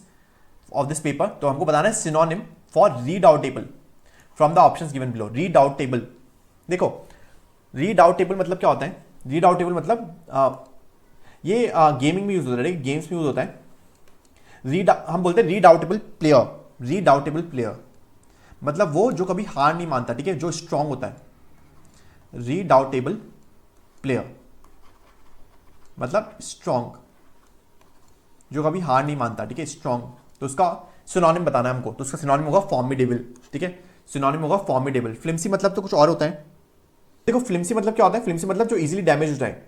of this paper. तो हमको बताना है synonym for redoubtable from the options given below. Redoubtable, देखो रीडाउटेबल मतलब क्या होता है, रीडाउटेबल मतलब ये गेमिंग में यूज होता है, गेम्स में यूज होता है। हम बोलते हैं रीडाउटेबल प्लेयर। रीडाउटेबल प्लेयर मतलब वो जो कभी हार नहीं मानता। ठीक है, जो स्ट्रांग होता है। रीडाउटेबल प्लेयर मतलब स्ट्रांग, जो कभी हार नहीं मानता। ठीक है, स्ट्रांग। तो उसका सिनोनिम बताना है हमको, तो उसका सिनोनिम होगा फॉर्मिडेबल। ठीक है, सिनोनिम होगा फॉर्मिडेबल। फ्लिम्सी मतलब तो कुछ और होता है। देखो फ्लिम्सी मतलब क्या होता है, फ्लिम्सी मतलब जो इजीली डैमेज हो जाए,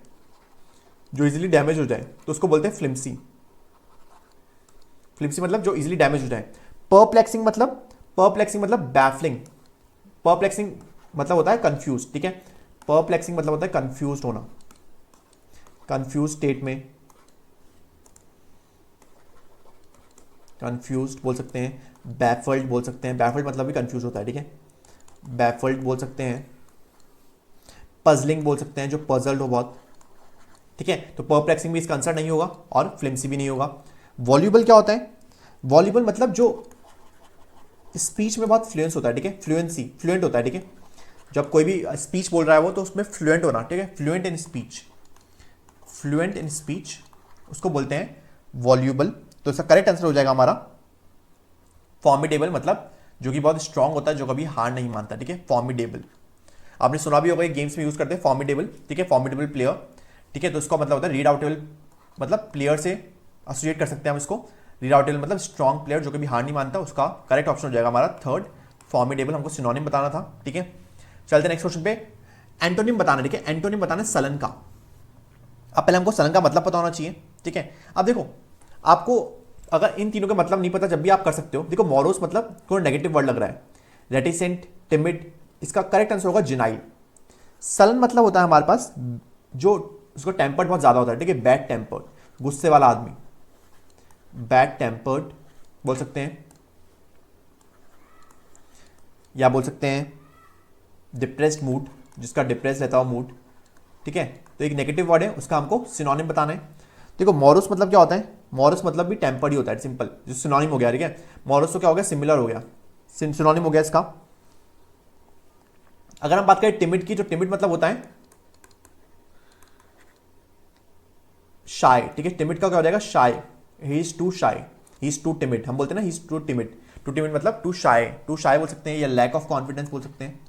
जो इजीली डैमेज हो जाए तो उसको बोलते हैं फ्लिम्सी। फ्लिम्सी मतलब जो इजीली डैमेज हो जाए। परप्लेक्सिंग मतलब बैफलिंग। परप्लेक्सिंग मतलब होता है कंफ्यूज। ठीक है, परप्लेक्सिंग मतलब होता है कंफ्यूज होना, कंफ्यूज स्टेट में, कंफ्यूज बोल सकते हैं, बैफल्ड बोल सकते हैं। बैफल्ड मतलब भी कंफ्यूज होता है। ठीक है, बैफल्ड बोल सकते हैं, पजलिंग बोल सकते हैं, जो पजल्ड हो बहुत। ठीक है, तो परप्लेक्सिंग भी इसका आंसर नहीं होगा और फ्लिम्सी भी नहीं होगा। वॉल्यूबल क्या होता है, वॉल्यूबल मतलब जो स्पीच में बहुत फ्लुएंस होता है। ठीक है, फ्लुएंसी, फ्लुएंट होता है। ठीक है, जब कोई भी स्पीच बोल रहा है वो, तो उसमें फ्लुएंट होना। ठीक है, fluent in speech, fluent in speech उसको बोलते हैं वॉल्यूबल। तो इसका करेक्ट आंसर हो जाएगा हमारा फॉर्मिडेबल, मतलब जो कि बहुत स्ट्रांग होता है, जो कभी हार नहीं मानता। ठीक है, फॉर्मिडेबल आपने सुना भी होगा, गेम्स में यूज करते हैं फॉर्मिडेबल। ठीक है, फॉर्मिडेबल प्लेयर। ठीक है, तो इसका मतलब होता है रीडाउटेबल, मतलब प्लेयर से एसोसिएट कर सकते हैं हम इसको। रीडाउटेबल मतलब स्ट्रांग प्लेयर, जो कभी हार नहीं मानता। उसका करेक्ट ऑप्शन हो जाएगा हमारा थर्ड, फॉर्मिडेबल। हमको सिनोनिम बताना था। ठीक है, चलते नेक्स्ट क्वेश्चन पे। एंटोनिम बताना। ठीक है, एंटोनिम बताना है सलन का। अब पहले हमको सलन का मतलब पता होना चाहिए। ठीक है, अब देखो आपको अगर इन तीनों का मतलब नहीं पता, जब भी आप कर सकते हो। देखो मोरोस मतलब थोड़ा नेगेटिव वर्ड लग रहा है, रेटिसेंट, टिमिड, इसका करेक्ट आंसर होगा जिनाइल। सलन मतलब होता है हमारे पास जो उसको टेम्पर्ड बहुत ज्यादा होता है। ठीक है, बैड टेम्पर्ड, गुस्से वाला आदमी, बैड टेम्पर्ड बोल सकते हैं, या बोल सकते हैं डिप्रेस्ड मूड, जिसका डिप्रेस रहता हो मूड। ठीक है, तो एक नेगेटिव वर्ड है, उसका हमको सिनोनिम बताना है। देखो मोरस मतलब क्या होता है, मोरस मतलब भी टेम्पर्ड ही होता है, सिंपल, जो सिनोनिम हो गया। ठीक है, मोरस तो क्या हो गया, सिमिलर हो गया, सिनोनिम हो गया इसका। अगर हम बात करें टिमिड की, तो टिमिड मतलब होता है शाय। ठीक है, टिमिड का क्या हो जाएगा, shy, he is too shy, he is too timid. हम बोलते हैं ना he is too timid, too timid मतलब टू शाय, टू शाय बोल सकते हैं, या लैक ऑफ कॉन्फिडेंस बोल सकते हैं।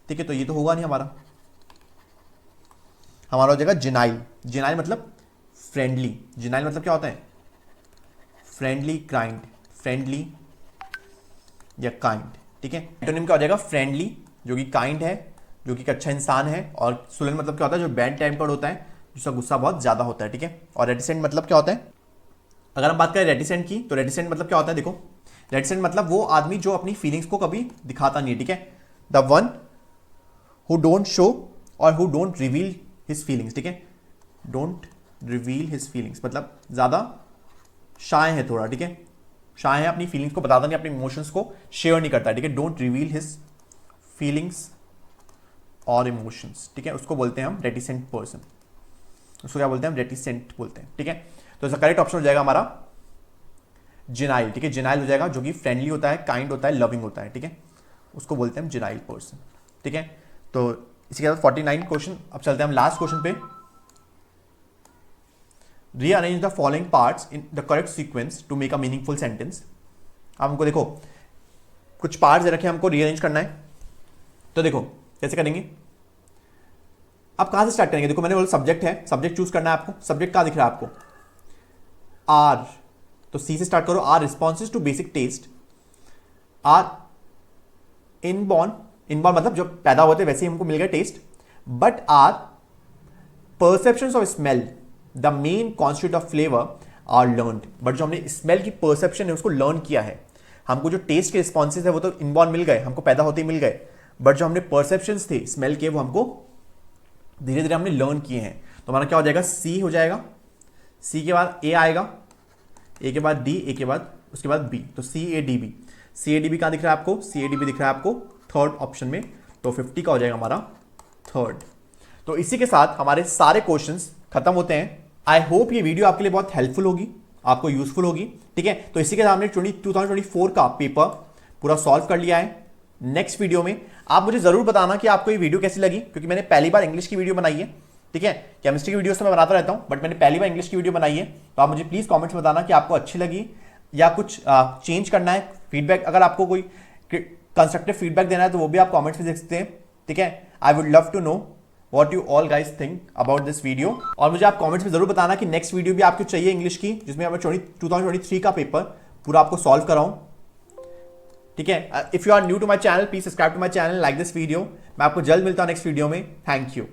ठीक है, तो ये तो होगा नहीं हमारा, हमारा हो जाएगा जिनाइल। जिनाइल मतलब फ्रेंडली। जिनाइल मतलब क्या होता है, फ्रेंडली, काइंड, फ्रेंडली या काइंड। ठीक है, एंटोनिम क्या हो जाएगा, फ्रेंडली, जो कि काइंड है, जो कि एक अच्छा इंसान है। और सुलन मतलब क्या होता है, जो बैड टेम्पर्ड होता है, जिसका गुस्सा बहुत ज्यादा होता है। ठीक है, और रेटिसेंट मतलब क्या होता है, अगर हम बात करें रेटिसेंट की, तो रेटिसेंट मतलब क्या होता है, देखो रेटिसेंट मतलब वो आदमी जो अपनी फीलिंग्स को कभी दिखाता नहीं है। ठीक है, the one who don't show और who don't reveal his feelings, ठीक है, डोंट रिवील हिज फीलिंग्स मतलब ज़्यादा शाय है थोड़ा, ठीक है, शाय है, अपनी फीलिंग्स को बताता नहीं, अपने इमोशंस को शेयर नहीं करता, ठीक है, डोंट रिवील हिज फीलिंग्स और इमोशंस, ठीक है, उसको बोलते हैं हम रेटिसेंट पर्सन, उसको क्या बोलते हैं हम, रेटिसेंट बोलते हैं, ठीक है। तो इसका करेक्ट ऑप्शन हो जाएगा हमारा जेनाइल, ठीक है, जेनाइल हो जाएगा, जो कि फ्रेंडली होता है, काइंड होता है, लविंग होता है, ठीक है, उसको बोलते हैं हम जेनाइल पर्सन, ठीक है। तो इसी के साथ 49 क्वेश्चन, अब चलते हैं हम लास्ट क्वेश्चन पे। Rearrange the following parts in the correct sequence to make a meaningful sentence. अब हमको देखो कुछ पार्ट्स दे रखे हैं, हमको रीअरेंज करना है, तो देखो कैसे करेंगे। अब कहां से स्टार्ट करेंगे, देखो मैंने बोला सब्जेक्ट है, सब्जेक्ट चूज करना है आपको, सब्जेक्ट कहां दिख रहा है आपको, आर, तो सी से स्टार्ट करो, are responses to basic taste are inborn, inborn मतलब जो पैदा होते वैसे ही हमको मिल गया taste, but are perceptions of smell the main constitute of flavour are learned, but जो हमने स्मेल की परसेप्शन है उसको लर्न किया है, हमको जो टेस्ट के रिस्पॉन्सेज है वो तो इनबॉर्न मिल गए, हमको पैदा होते ही मिल गए, बट जो हमने परसेप्शंस थे स्मेल के वो हमको धीरे धीरे हमने लर्न किए हैं। तो हमारा क्या हो जाएगा, सी हो जाएगा, सी के बाद ए आएगा, ए के बाद डी, ए के बाद उसके बाद बी, तो C A D B, C A D B कहाँ दिख रहा है आपको, सी ए डी बी दिख रहा है आपको थर्ड ऑप्शन में, तो 50 का हो जाएगा हमारा थर्ड। तो इसी के साथ हमारे सारे क्वेश्चंस खत्म होते हैं। आई होप ये वीडियो आपके लिए बहुत हेल्पफुल होगी, आपको यूजफुल होगी, ठीक है। तो इसी के साथ हमने 2024 का पेपर पूरा सॉल्व कर लिया है। नेक्स्ट वीडियो में आप मुझे जरूर बताना कि आपको ये वीडियो कैसी लगी, क्योंकि मैंने पहली बार इंग्लिश की वीडियो बनाई है, ठीक है, केमिस्ट्री की वीडियोस तो मैं बनाता रहता हूं, बट मैंने पहली बार इंग्लिश की वीडियो बनाई है, तो आप मुझे प्लीज कमेंट्स में बताना कि आपको अच्छी लगी या कुछ चेंज करना है, फीडबैक, अगर आपको कोई कंस्ट्रक्टिव फीडबैक देना है तो वो भी आप कमेंट्स में दे सकते हैं, ठीक है। I would love to know what you all guys think about this video, और मुझे आप कमेंट्स में जरूर बताना कि नेक्स्ट वीडियो भी आपको चाहिए इंग्लिश की, जिसमें मैं 2023 का पेपर पूरा आपको सॉल्व कराऊं, ठीक है। If you are new to my channel please subscribe to my channel, like this video. मैं आपको जल्द मिलता हूं नेक्स्ट वीडियो में, थैंक यू।